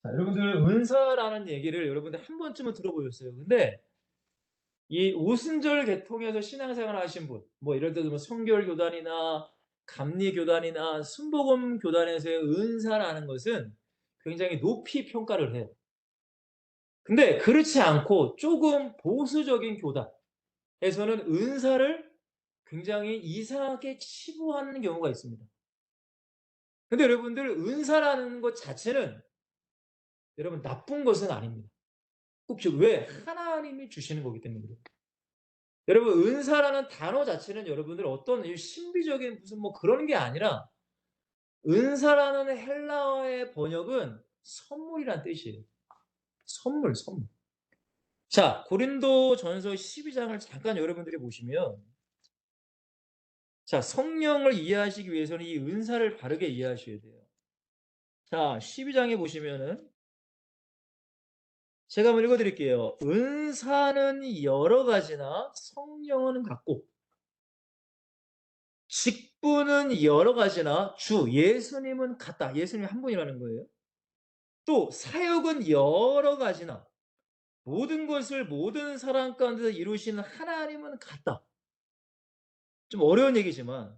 [SPEAKER 1] 자, 여러분들 은사라는 얘기를 여러분들 한 번쯤은 들어보셨어요. 근데 이 오순절 계통에서 신앙생활 하신 분, 뭐 예를 들면 성결교단이나 감리교단이나 순복음 교단에서의 은사라는 것은 굉장히 높이 평가를 해요. 근데 그렇지 않고 조금 보수적인 교단에서는 은사를 굉장히 이상하게 치부하는 경우가 있습니다. 근데 여러분들 은사라는 것 자체는 여러분 나쁜 것은 아닙니다. 꼭 왜? 하나님이 주시는 거기 때문에 그래요. 여러분 은사라는 단어 자체는 여러분들 어떤 신비적인 무슨 뭐 그런 게 아니라 은사라는 헬라어의 번역은 선물이란 뜻이에요. 선물, 선물. 자, 고린도전서 12장을 잠깐 여러분들이 보시면 자, 성령을 이해하시기 위해서는 이 은사를 바르게 이해하셔야 돼요. 자, 12장에 보시면은 제가 한번 읽어 드릴게요. 은사는 여러 가지나 성령은 같고 직분은 여러 가지나 주 예수님은 같다. 예수님이 한 분이라는 거예요. 또 사역은 여러 가지나 모든 것을 모든 사람 가운데서 이루시는 하나님은 같다. 좀 어려운 얘기지만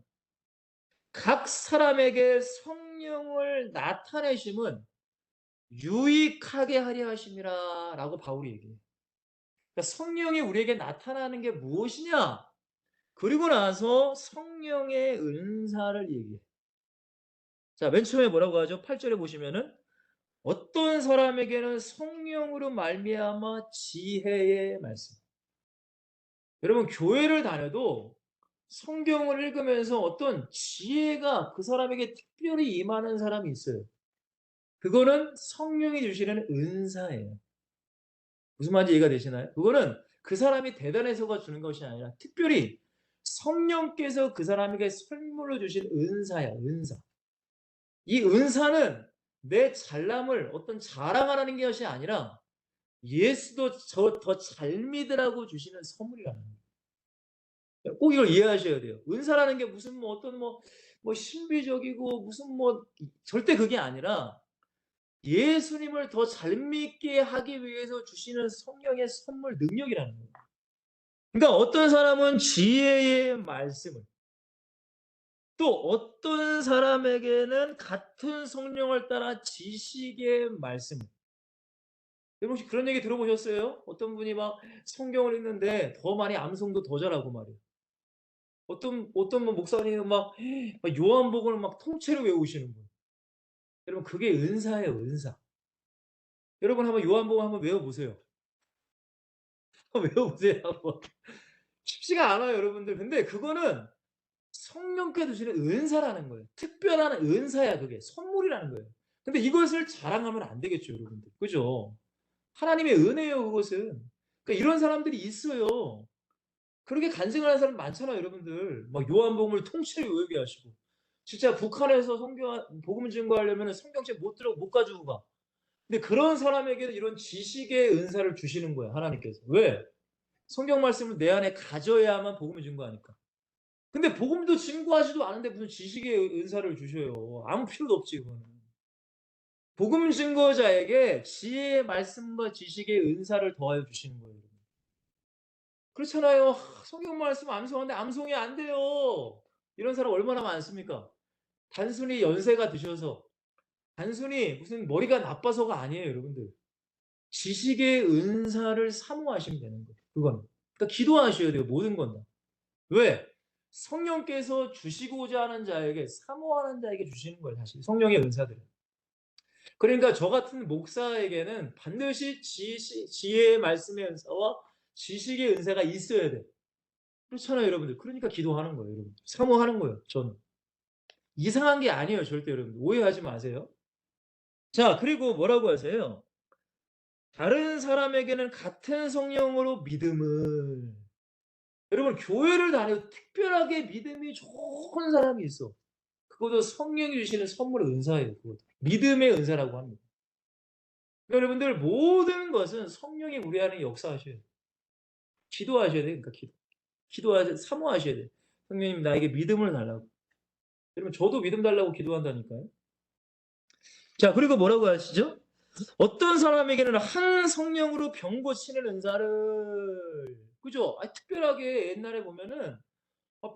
[SPEAKER 1] 각 사람에게 성령을 나타내심은 유익하게 하려 하심이라라고 바울이 얘기해요. 그러니까 성령이 우리에게 나타나는 게 무엇이냐? 그리고 나서 성령의 은사를 얘기해. 자, 맨 처음에 뭐라고 하죠? 8절에 보시면은 어떤 사람에게는 성령으로 말미암아 지혜의 말씀. 여러분 교회를 다녀도 성경을 읽으면서 어떤 지혜가 그 사람에게 특별히 임하는 사람이 있어요. 그거는 성령이 주시는 은사예요. 무슨 말인지 이해가 되시나요? 그거는 그 사람이 대단해서가 주는 것이 아니라 특별히 성령께서 그 사람에게 선물로 주신 은사야, 은사. 이 은사는 내 잘남을 어떤 자랑하라는 것이 아니라 예수도 저 더 잘 믿으라고 주시는 선물이라는 거예요. 꼭 이걸 이해하셔야 돼요. 은사라는 게 무슨 뭐 어떤 뭐 신비적이고 무슨 뭐 절대 그게 아니라 예수님을 더 잘 믿게 하기 위해서 주시는 성령의 선물 능력이라는 거예요. 그러니까 어떤 사람은 지혜의 말씀을 또 어떤 사람에게는 같은 성령을 따라 지식의 말씀을 여러분 혹시 그런 얘기 들어보셨어요? 어떤 분이 막 성경을 읽는데 더 많이 암송도 더 잘하고 말이에요. 어떤 뭐 목사님은 막 요한복음을 막 통째로 외우시는 분. 여러분 그게 은사예요, 은사. 여러분 한번 요한복음 한번 외워보세요. 한번 외워보세요. 한번. 쉽지가 않아요, 여러분들. 근데 그거는 성령께 주시는 은사라는 거예요. 특별한 은사야, 그게. 선물이라는 거예요. 근데 이것을 자랑하면 안 되겠죠, 여러분들. 그죠? 하나님의 은혜예요, 그것은. 그러니까 이런 사람들이 있어요. 그렇게 간증하는 사람 많잖아요, 여러분들. 막 요한복음을 통째로 외우게 하시고. 진짜 북한에서 복음 증거하려면 성경책 못 가지고 가. 근데 그런 사람에게는 이런 지식의 은사를 주시는 거예요, 하나님께서. 왜? 성경 말씀을 내 안에 가져야만 복음을 증거하니까. 근데 복음도 증거하지도 않은데 무슨 지식의 은사를 주셔요. 아무 필요도 없지, 그거는. 복음 증거자에게 지혜의 말씀과 지식의 은사를 더하여 주시는 거예요. 그렇잖아요. 성경 말씀 암송하는데 암송이 안 돼요. 이런 사람 얼마나 많습니까? 단순히 연세가 드셔서, 단순히 무슨 머리가 나빠서가 아니에요, 여러분들. 지식의 은사를 사모하시면 되는 거예요. 그건. 그러니까 기도하셔야 돼요, 모든 건 다. 왜? 성령께서 주시고자 하는 자에게, 사모하는 자에게 주시는 거예요, 사실. 성령의 은사들은. 그러니까 저 같은 목사에게는 반드시 지혜의 말씀의 은사와 지식의 은사가 있어야 돼. 그렇잖아요, 여러분들. 그러니까 기도하는 거예요, 여러분. 사모하는 거예요, 저는. 이상한 게 아니에요, 절대 여러분들. 오해하지 마세요. 자, 그리고 뭐라고 하세요? 다른 사람에게는 같은 성령으로 믿음을. 여러분, 교회를 다녀도 특별하게 믿음이 좋은 사람이 있어. 그것도 성령이 주시는 선물의 은사예요, 그것도. 믿음의 은사라고 합니다. 그러니까 여러분들, 모든 것은 성령이 우리 안에 역사하셔야 돼요. 기도하셔야 돼요, 그러니까 기도하셔야, 사모하셔야 돼요. 성령님, 나에게 믿음을 달라고. 여러분, 저도 믿음 달라고 기도한다니까요. 자, 그리고 뭐라고 하시죠? 어떤 사람에게는 한 성령으로 병 고치는 은사를, 그죠? 특별하게 옛날에 보면은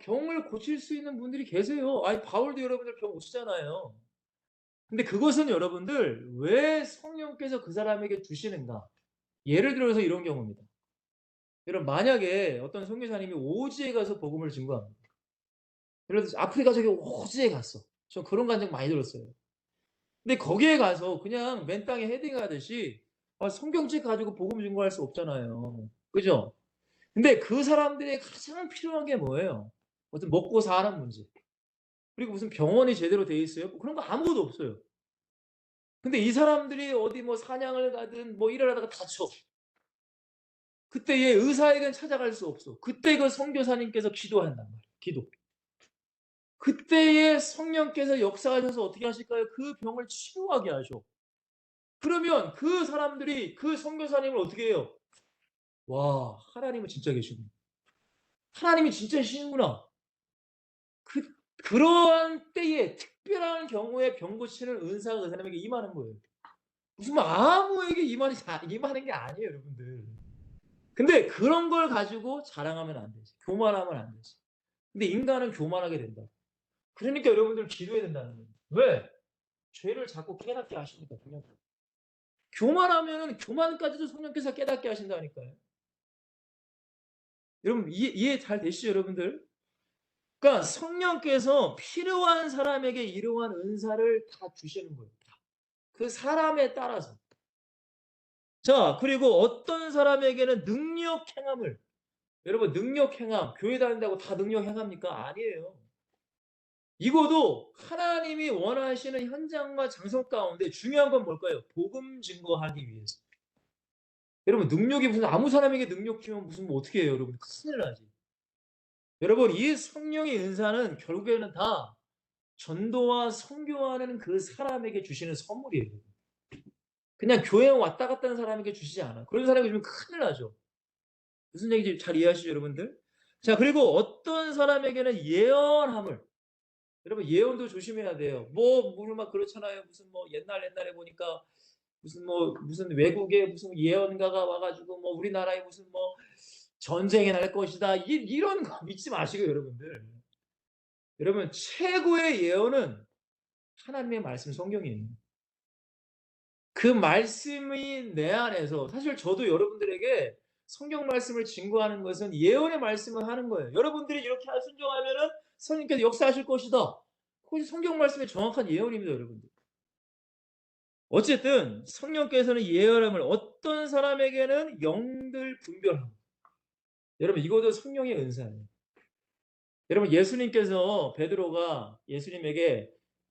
[SPEAKER 1] 병을 고칠 수 있는 분들이 계세요. 바울도 여러분들 병 고치잖아요. 근데 그것은 여러분들 왜 성령께서 그 사람에게 주시는가? 예를 들어서 이런 경우입니다. 여러분 만약에 어떤 선교사님이 오지에 가서 복음을 증거합니다. 예를 들어서 아프리카 저기 오지에 갔어. 저 그런 간증 많이 들었어요. 근데 거기에 가서 그냥 맨 땅에 헤딩하듯이 성경책 가지고 복음 증거할 수 없잖아요. 그죠? 근데 그 사람들이 가장 필요한 게 뭐예요? 무슨 먹고 사는 문제. 그리고 무슨 병원이 제대로 돼 있어요? 뭐 그런 거 아무것도 없어요. 근데 이 사람들이 어디 뭐 사냥을 가든 뭐 일을 하다가 다쳐. 그때 얘 의사에겐 찾아갈 수 없어. 그때 그 선교사님께서 기도한단 말이에요. 기도. 그때에 성령께서 역사하셔서 어떻게 하실까요? 그 병을 치유하게 하셔. 그러면 그 사람들이 그 선교사님을 어떻게 해요? 와, 하나님은 진짜 계시구나. 하나님이 진짜 계시는구나. 그 그러한 때에 특별한 경우에 병 고치는 은사가 그 사람에게 임하는 거예요. 무슨 뭐 아무에게 임하는 게 아니에요, 여러분들. 근데 그런 걸 가지고 자랑하면 안 되지. 교만하면 안 되지. 근데 인간은 교만하게 된다. 그러니까 여러분들 기도해야 된다는 거예요. 왜? 죄를 자꾸 깨닫게 하십니다, 성령. 교만하면은 교만까지도 성령께서 깨닫게 하신다니까요. 여러분 이해 잘 되시죠, 여러분들? 그러니까 성령께서 필요한 사람에게 이러한 은사를 다 주시는 거예요. 그 사람에 따라서. 자, 그리고 어떤 사람에게는 능력 행함을, 여러분 능력 행함, 교회 다닌다고 다 능력 행합니까? 아니에요. 이거도 하나님이 원하시는 현장과 장소 가운데 중요한 건 뭘까요? 복음 증거하기 위해서. 여러분 능력이 무슨 아무 사람에게 능력 주면 무슨 뭐 어떻게 해요, 여러분? 큰일 나지. 여러분 이 성령의 은사는 결국에는 다 전도와 선교하는 그 사람에게 주시는 선물이에요. 그냥 교회 왔다 갔다 하는 사람에게 주시지 않아요. 그런 사람이 주면 큰일 나죠. 무슨 얘기인지 잘 이해하시죠, 여러분들? 자, 그리고 어떤 사람에게는 예언함을, 여러분 예언도 조심해야 돼요. 뭐 오늘 막 그렇잖아요. 무슨 뭐 옛날에 보니까 무슨 외국에 무슨 예언가가 와가지고 뭐 우리나라에 무슨 뭐 전쟁이 날 것이다. 이런 거 믿지 마시고 여러분들. 여러분 최고의 예언은 하나님의 말씀 성경이에요. 그 말씀이 내 안에서 사실 저도 여러분들에게 성경 말씀을 증거하는 것은 예언의 말씀을 하는 거예요. 여러분들이 이렇게 순종하면은 성령께서 역사하실 것이다. 그것이 성경 말씀의 정확한 예언입니다, 여러분들. 어쨌든 성령께서는 예언함을 어떤 사람에게는 영들 분별함. 여러분 이것도 성령의 은사예요. 여러분 예수님께서 베드로가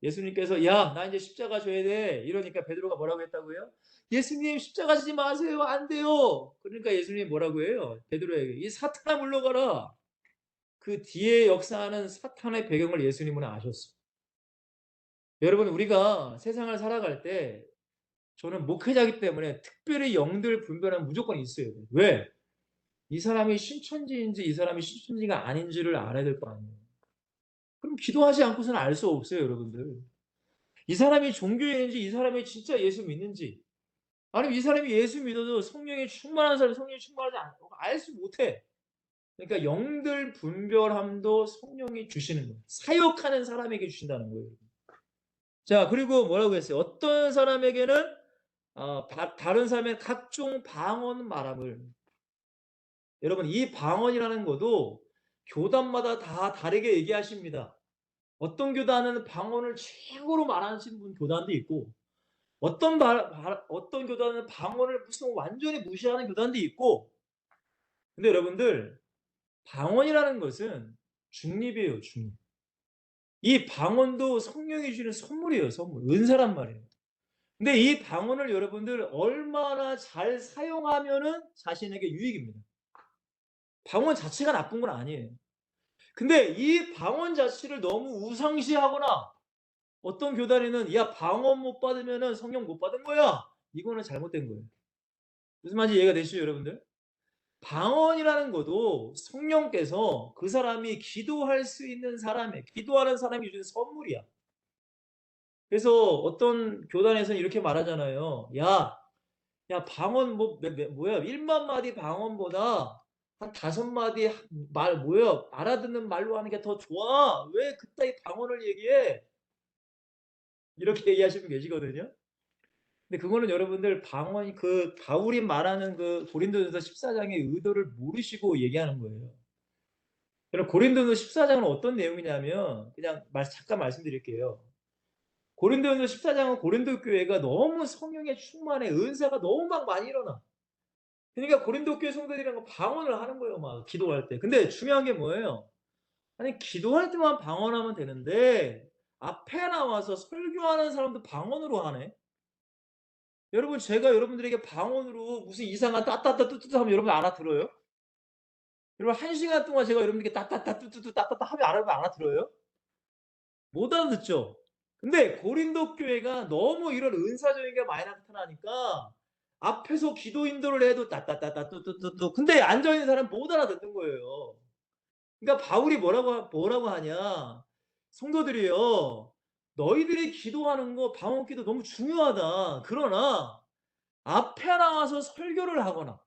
[SPEAKER 1] 예수님께서 야, 나 이제 십자가 져야 돼. 이러니까 베드로가 뭐라고 했다고요? 예수님 십자가 지지 마세요. 안 돼요. 그러니까 예수님이 뭐라고 해요? 베드로에게 이 사탄아 물러가라. 그 뒤에 역사하는 사탄의 배경을 예수님은 아셨어요. 여러분 우리가 세상을 살아갈 때 저는 목회자이기 때문에 특별히 영들 분별은 무조건 있어요. 왜? 이 사람이 신천지인지 이 사람이 신천지가 아닌지를 알아야 될 거 아니에요. 그럼 기도하지 않고서는 알 수 없어요, 여러분들. 이 사람이 종교인인지 이 사람이 진짜 예수 믿는지 아니면 이 사람이 예수 믿어도 성령에 충만한 사람이 성령에 충만하지 않고 알 수 못해. 그러니까 영들 분별함도 성령이 주시는 거예요. 사역하는 사람에게 주신다는 거예요. 자, 그리고 뭐라고 했어요? 어떤 사람에게는 다른 사람의 각종 방언 말함을. 여러분 이 방언이라는 것도 교단마다 다 다르게 얘기하십니다. 어떤 교단은 방언을 최고로 말하시는 분 교단도 있고 어떤 교단은 방언을 무슨 완전히 무시하는 교단도 있고 근데 여러분들 방언이라는 것은 중립이에요, 중립. 이 방언도 성령이 주시는 선물이에요, 선물. 은사란 말이에요. 근데 이 방언을 여러분들 얼마나 잘 사용하면은 자신에게 유익입니다. 방언 자체가 나쁜 건 아니에요. 근데 이 방언 자체를 너무 우상시하거나 어떤 교단에는 야 방언 못 받으면은 성령 못 받은 거야. 이거는 잘못된 거예요. 무슨 말인지 이해가 되시죠, 여러분들? 방언이라는 것도 성령께서 그 사람이 기도할 수 있는 사람의 기도하는 사람이 주는 선물이야. 그래서 어떤 교단에서는 이렇게 말하잖아요. 야 방언 뭐야 1만 마디 방언보다 한 5마디 말 뭐야 알아듣는 말로 하는 게 더 좋아. 왜 그따위 방언을 얘기해? 이렇게 얘기하시는 분 계시거든요. 근데 그거는 여러분들 방언이 그 바울이 말하는 그 고린도전서 14장의 의도를 모르시고 얘기하는 거예요. 그럼 고린도전서 14장은 어떤 내용이냐면 그냥 잠깐 말씀드릴게요. 고린도전서 14장은 고린도 교회가 너무 성령에 충만해 은사가 너무 막 많이 일어나. 그러니까 고린도 교회 성도들이랑 방언을 하는 거예요, 막 기도할 때. 근데 중요한 게 뭐예요? 아니 기도할 때만 방언하면 되는데 앞에 나와서 설교하는 사람도 방언으로 하네. 여러분 제가 여러분들에게 방언으로 무슨 이상한 따따따 뚜뚜뚜 하면 여러분 알아들어요? 여러분 1시간 동안 제가 여러분들께 따따따 뚜뚜뚜 따따따 하면 알아들어요? 못 알아듣죠? 근데 고린도 교회가 너무 이런 은사적인 게 많이 나타나니까 앞에서 기도 인도를 해도 따따따따 뚜뚜뚜뚜 근데 앉아 있는 사람은 못 알아듣는 거예요. 그러니까 바울이 뭐라고 하냐. 성도들이여 너희들이 기도하는 거 방언 기도 너무 중요하다. 그러나 앞에 나와서 설교를 하거나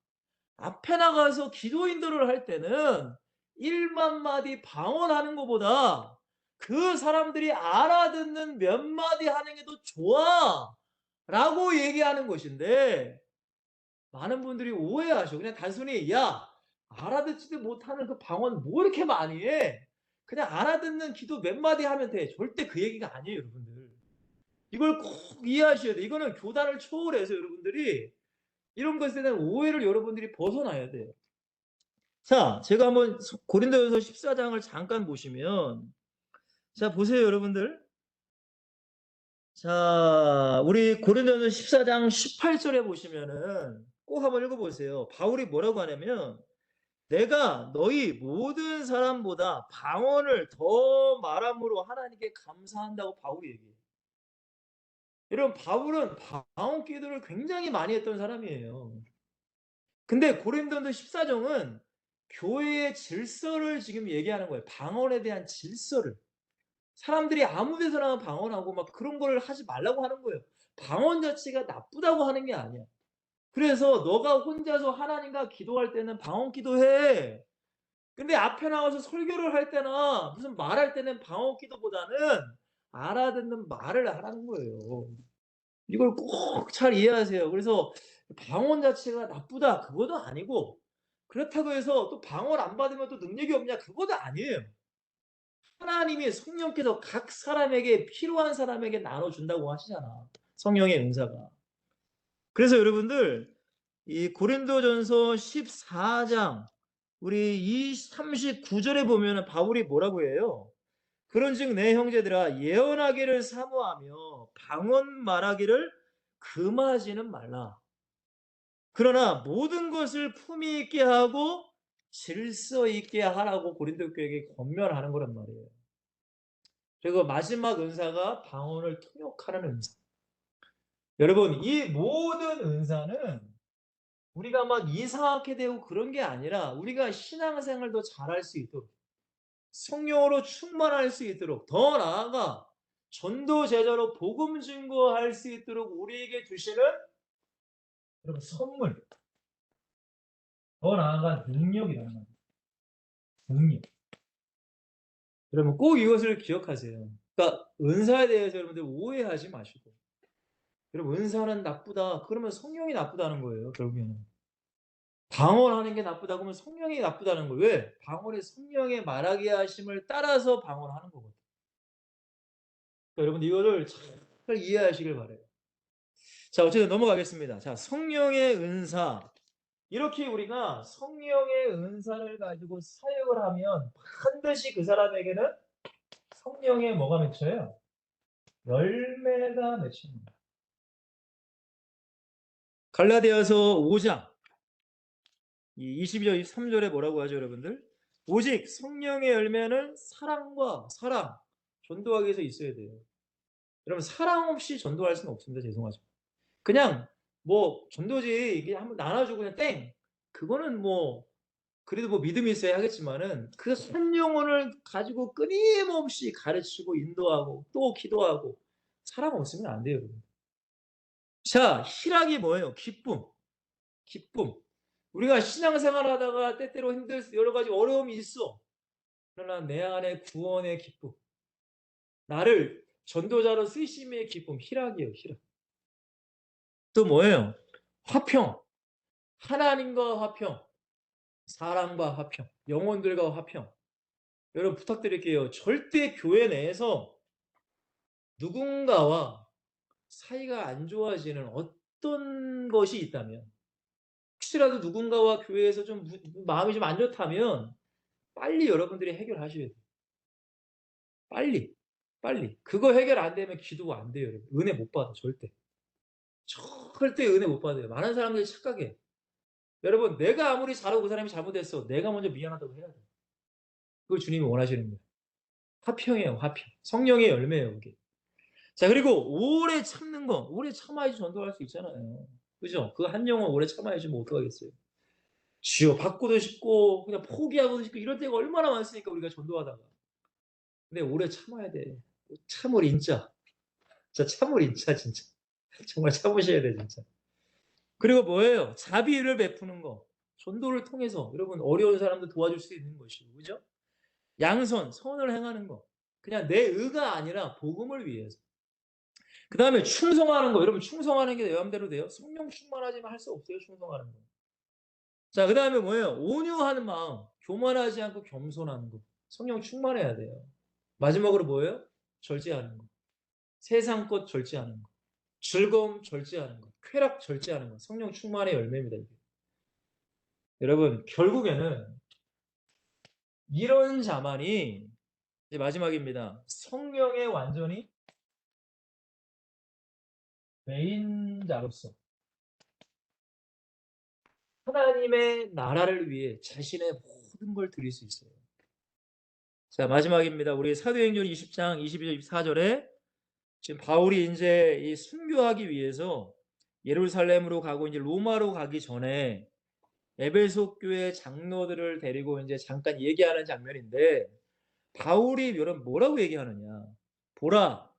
[SPEAKER 1] 앞에 나가서 기도 인도를 할 때는 1만 마디 방언하는 것보다 그 사람들이 알아듣는 몇 마디 하는 게 더 좋아 라고 얘기하는 것인데 많은 분들이 오해하셔. 그냥 단순히 야 알아듣지도 못하는 그 방언 뭐 이렇게 많이 해. 그냥 알아듣는 기도 몇 마디 하면 돼. 절대 그 얘기가 아니에요 여러분들. 이걸 꼭 이해하셔야 돼. 이거는 교단을 초월해서 여러분들이 이런 것에 대한 오해를 여러분들이 벗어나야 돼요. 자, 제가 한번 고린도전서 14장을 잠깐 보시면 자, 보세요, 여러분들. 자, 우리 고린도전서 14장 18절에 보시면은 꼭 한번 읽어 보세요. 바울이 뭐라고 하냐면 내가 너희 모든 사람보다 방언을 더 말함으로 하나님께 감사한다고 바울이 얘기해요. 여러분, 바울은 방언 기도를 굉장히 많이 했던 사람이에요. 근데 고린도전서 14장은 교회의 질서를 지금 얘기하는 거예요. 방언에 대한 질서를. 사람들이 아무 데서나 방언하고 막 그런 걸 하지 말라고 하는 거예요. 방언 자체가 나쁘다고 하는 게 아니야. 그래서 너가 혼자서 하나님과 기도할 때는 방언 기도해. 근데 앞에 나와서 설교를 할 때나 무슨 말할 때는 방언 기도보다는 알아듣는 말을 하라는 거예요. 이걸 꼭 잘 이해하세요. 그래서 방언 자체가 나쁘다 그것도 아니고 그렇다고 해서 또 방언 안 받으면 또 능력이 없냐 그것도 아니에요. 하나님이 성령께서 각 사람에게 필요한 사람에게 나눠준다고 하시잖아. 성령의 은사가. 그래서 여러분들 이 고린도전서 14장 우리 이 39절에 보면 바울이 뭐라고 해요? 그런즉 내 형제들아 예언하기를 사모하며 방언 말하기를 금하지는 말라. 그러나 모든 것을 품위 있게 하고 질서 있게 하라고 고린도 교회에게 권면하는 거란 말이에요. 그리고 마지막 은사가 방언을 통역하는 은사. 여러분 이 모든 은사는 우리가 막 이상하게 되고 그런 게 아니라 우리가 신앙생활도 잘할 수 있도록 성령으로 충만할 수 있도록 더 나아가 전도 제자로 복음 증거할 수 있도록 우리에게 주시는 여러분 선물 더 나아가 능력이라는 겁니다. 능력. 여러분 꼭 이것을 기억하세요. 그러니까 은사에 대해서 여러분들 오해하지 마시고 여러분 은사는 나쁘다 그러면 성령이 나쁘다는 거예요 결국에는. 방언하는 게 나쁘다고 하면 성령이 나쁘다는 거예요. 왜? 방언이 성령의 말하게 하심을 따라서 방언하는 거거든요. 그러니까 여러분 이거를 잘 이해하시길 바라요. 자 어쨌든 넘어가겠습니다. 자 성령의 은사 이렇게 우리가 성령의 은사를 가지고 사역을 하면 반드시 그 사람에게는 성령의 뭐가 맺혀요? 열매가 맺힙니다. 갈라디아서 5장 22절 23절에 뭐라고 하죠 여러분들? 오직 성령의 열매는 사랑과 사랑 전도하기 위해서 있어야 돼요. 여러분 사랑 없이 전도할 수는 없습니다. 죄송하지만. 그냥 뭐 전도지 이게 한번 나눠주고 그냥 땡. 그거는 뭐 그래도 뭐 믿음이 있어야 하겠지만은 그 한 영혼을 가지고 끊임없이 가르치고 인도하고 또 기도하고 사랑 없으면 안 돼요. 여러분. 자, 희락이 뭐예요? 기쁨. 기쁨. 우리가 신앙생활 하다가 때때로 힘들 여러 가지 어려움이 있어. 그러나 내 안에 구원의 기쁨. 나를 전도자로 쓰심의 기쁨, 희락이에요, 희락. 또 뭐예요? 화평. 하나님과 화평. 사람과 화평. 영혼들과 화평. 여러분 부탁드릴게요. 절대 교회 내에서 누군가와 사이가 안 좋아지는 어떤 것이 있다면, 혹시라도 누군가와 교회에서 좀 마음이 좀 안 좋다면 빨리 여러분들이 해결하셔야 돼요. 빨리. 빨리. 그거 해결 안 되면 기도 안 돼요, 여러분. 은혜 못 받아, 절대. 절대 은혜 못 받아요. 많은 사람들이 착각해. 여러분, 내가 아무리 잘하고 그 사람이 잘못했어. 내가 먼저 미안하다고 해야 돼. 그걸 주님이 원하시는 거예요. 화평이에요, 화평. 성령의 열매예요, 그게. 자, 그리고 오래 참는 거. 오래 참아야지 전도할 수 있잖아요. 그죠? 그 한 영혼 오래 참아야지 뭐 어떡하겠어요. 지어 받고도 싶고 그냥 포기하고도 싶고 이럴 때가 얼마나 많습니까, 우리가 전도하다가. 근데 오래 참아야 돼. 참을 인자. 진짜 참을 인자, 진짜. 정말 참으셔야 돼, 진짜. 그리고 뭐예요? 자비를 베푸는 거. 전도를 통해서 여러분 어려운 사람들 도와줄 수 있는 것이고, 그죠? 양선, 선을 행하는 거. 그냥 내 의가 아니라 복음을 위해서. 그 다음에 충성하는 거. 여러분 충성하는 게 내 맘대로 돼요? 성령 충만하지만 할 수 없어요, 충성하는 거. 자, 그 다음에 뭐예요? 온유하는 마음. 교만하지 않고 겸손하는 거. 성령 충만해야 돼요. 마지막으로 뭐예요? 절제하는 거. 세상 것 절제하는 거. 즐거움 절제하는 거. 쾌락 절제하는 거. 성령 충만의 열매입니다, 이게. 여러분, 결국에는 이런 자만이 이제 마지막입니다. 성령의 완전히 메인자로서 하나님의 나라를 위해 자신의 모든 걸 드릴 수 있어요. 자, 마지막입니다. 우리 사도행전 20장 22절 24절에 지금 바울이 이제 이 순교하기 위해서 예루살렘으로 가고 이제 로마로 가기 전에 에베소 교회 장로들을 데리고 이제 잠깐 얘기하는 장면인데, 바울이 여러분 뭐라고 얘기하느냐? 보라,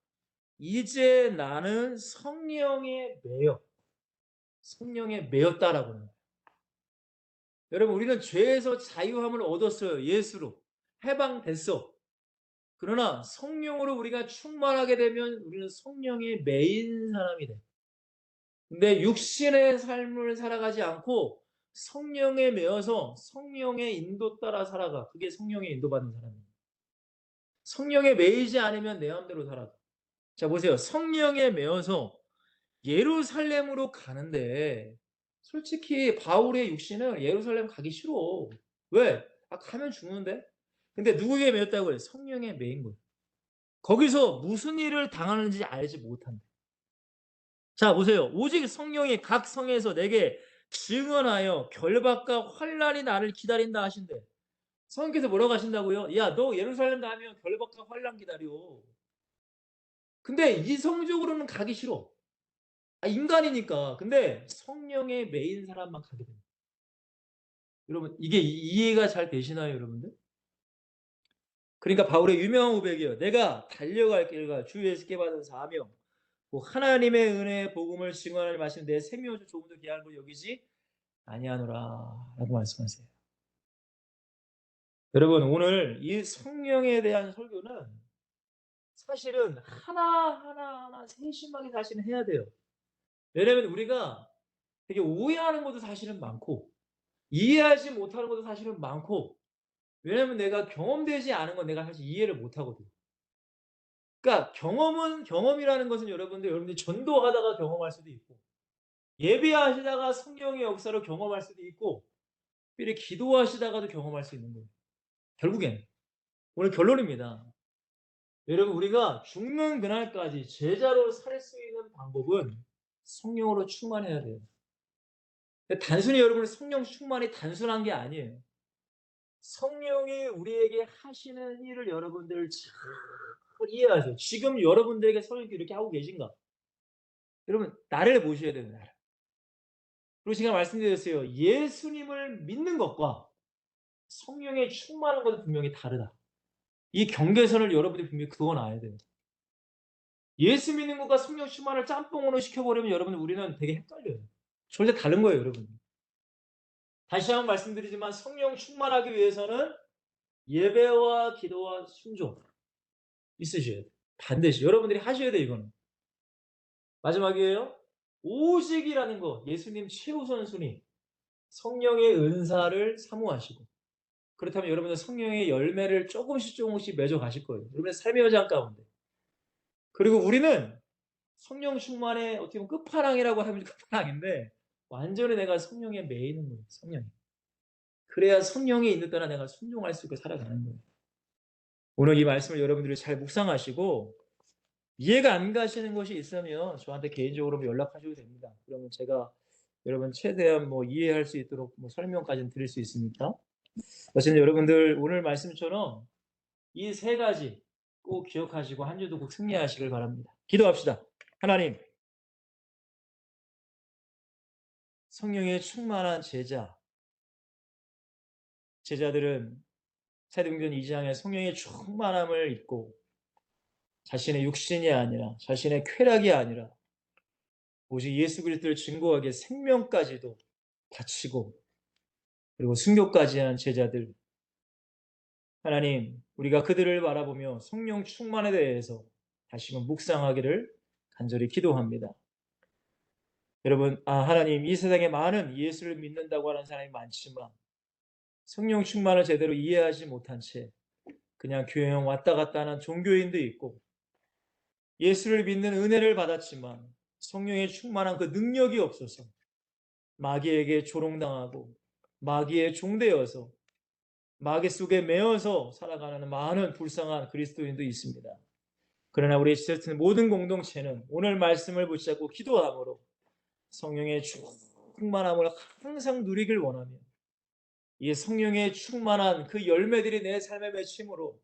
[SPEAKER 1] 이제 나는 성령에 매였다라고 해요. 여러분, 우리는 죄에서 자유함을 얻었어요. 예수로 해방됐어. 그러나 성령으로 우리가 충만하게 되면 우리는 성령에 매인 사람이 돼. 근데 육신의 삶을 살아가지 않고 성령에 매여서 성령의 인도 따라 살아가. 그게 성령의 인도받는 사람이에요. 성령에 매이지 않으면 내 마음대로 살아가. 자, 보세요. 성령에 매여서 예루살렘으로 가는데, 솔직히 바울의 육신은 예루살렘 가기 싫어. 왜? 가면 죽는데? 근데 누구에게 매였다고 해요? 성령에 매인 거예요. 거기서 무슨 일을 당하는지 알지 못한다. 자, 보세요. 오직 성령이 각 성에서 내게 증언하여 결박과 환란이 나를 기다린다 하신대. 성령께서 뭐라고 하신다고요? 야, 너 예루살렘 가면 결박과 환란 기다려. 근데 이성적으로는 가기 싫어. 인간이니까. 근데 성령에 매인 사람만 가게 됩니다. 여러분, 이게 이해가 잘 되시나요, 여러분들? 그러니까 바울의 유명한 고백이에요. 내가 달려갈 길과 주 예수께 받은 사명, 하나님의 은혜의 복음을 증언할 마신 내 생명을 조금도 귀한 걸 여기지 아니하노라 라고 말씀하세요. 여러분, 오늘 이 성령에 대한 설교는 사실은 하나하나 세심하게 사실은 해야 돼요. 왜냐면 우리가 되게 오해하는 것도 사실은 많고 이해하지 못하는 것도 사실은 많고, 왜냐면 내가 경험되지 않은 건 내가 사실 이해를 못하거든요. 그러니까 경험은, 경험이라는 것은 여러분들이 전도하다가 경험할 수도 있고 예배하시다가 성령의 역사를 경험할 수도 있고 미리 기도하시다가도 경험할 수 있는 거예요. 결국엔 오늘 결론입니다. 여러분, 우리가 죽는 그날까지 제자로 살 수 있는 방법은 성령으로 충만해야 돼요. 단순히 여러분 성령 충만이 단순한 게 아니에요. 성령이 우리에게 하시는 일을 여러분들 잘 이해하세요. 지금 여러분들에게 성령이 이렇게 하고 계신가? 여러분, 나를 보셔야 돼요, 나를. 그리고 제가 말씀드렸어요. 예수님을 믿는 것과 성령에 충만한 것은 분명히 다르다. 이 경계선을 여러분들이 분명히 그어놔야 돼요. 예수 믿는 것과 성령 충만을 짬뽕으로 시켜버리면 여러분, 우리는 되게 헷갈려요. 절대 다른 거예요, 여러분. 다시 한번 말씀드리지만 성령 충만하기 위해서는 예배와 기도와 순종 있으셔야 돼요. 반드시 여러분들이 하셔야 돼요, 이거는. 마지막이에요. 오직이라는 거, 예수님 최우선 순위, 성령의 은사를 사모하시고, 그렇다면 여러분은 성령의 열매를 조금씩 맺어 가실 거예요. 여러분의 삶의 여정 가운데. 그리고 우리는 성령 충만의 어떻게 보면 끝판왕이라고 하면 끝판왕인데 완전히 내가 성령에 매이는 거예요. 성령에. 그래야 성령이 있는 따라 내가 순종할 수 있고 살아가는 거예요. 오늘 이 말씀을 여러분들이 잘 묵상하시고 이해가 안 가시는 것이 있으면 저한테 개인적으로 연락하셔도 됩니다. 그러면 제가 여러분 최대한 이해할 수 있도록 설명까지는 드릴 수 있으니까. 어쨌든 여러분들 오늘 말씀처럼 이 세 가지 꼭 기억하시고 한 주도 꼭 승리하시길 바랍니다. 기도합시다. 하나님, 성령에 충만한 제자들은 사도행전 2장의 성령의 충만함을 입고 자신의 육신이 아니라 자신의 쾌락이 아니라 오직 예수 그리스도를 증거하기 위해 생명까지도 바치고 그리고 순교까지 한 제자들, 하나님, 우리가 그들을 바라보며 성령 충만에 대해서 다시금 묵상하기를 간절히 기도합니다. 여러분, 하나님, 이 세상에 많은 예수를 믿는다고 하는 사람이 많지만 성령 충만을 제대로 이해하지 못한 채 그냥 교회형 왔다 갔다 하는 종교인도 있고 예수를 믿는 은혜를 받았지만 성령의 충만한 그 능력이 없어서 마귀에게 조롱당하고 마귀의 종되어서 마귀 속에 매어서 살아가는 많은 불쌍한 그리스도인도 있습니다. 그러나 우리 지체의 모든 공동체는 오늘 말씀을 붙잡고 기도함으로 성령의 충만함을 항상 누리길 원하며 이 성령의 충만한 그 열매들이 내 삶에 맺힘으로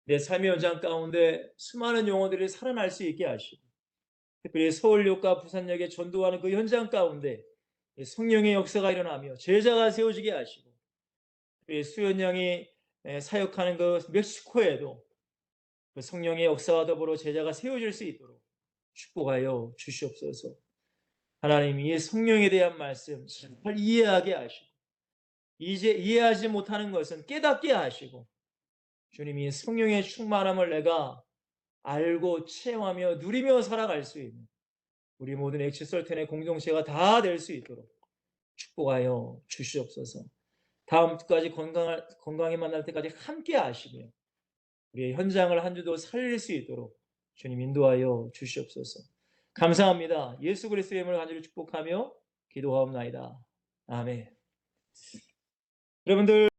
[SPEAKER 1] 내 삶의 현장 가운데 수많은 영혼들이 살아날 수 있게 하시고 특별히 서울역과 부산역에 전도하는 그 현장 가운데 성령의 역사가 일어나며 제자가 세워지게 하시고 수연 양이 사역하는 그 멕시코에도 그 성령의 역사와 더불어 제자가 세워질 수 있도록 축복하여 주시옵소서. 하나님, 이 성령에 대한 말씀 잘 이해하게 하시고 이제 이해하지 못하는 것은 깨닫게 하시고 주님이 성령의 충만함을 내가 알고 체험하며 누리며 살아갈 수 있는 우리 모든 엑시설텐의 공동체가 다 될 수 있도록 축복하여 주시옵소서. 다음 주까지 건강히 만날 때까지 함께 하시며 우리의 현장을 한 주도 살릴 수 있도록 주님 인도하여 주시옵소서. 감사합니다. 예수 그리스도의 이름으로 간절히 축복하며 기도하옵나이다. 아멘. 여러분들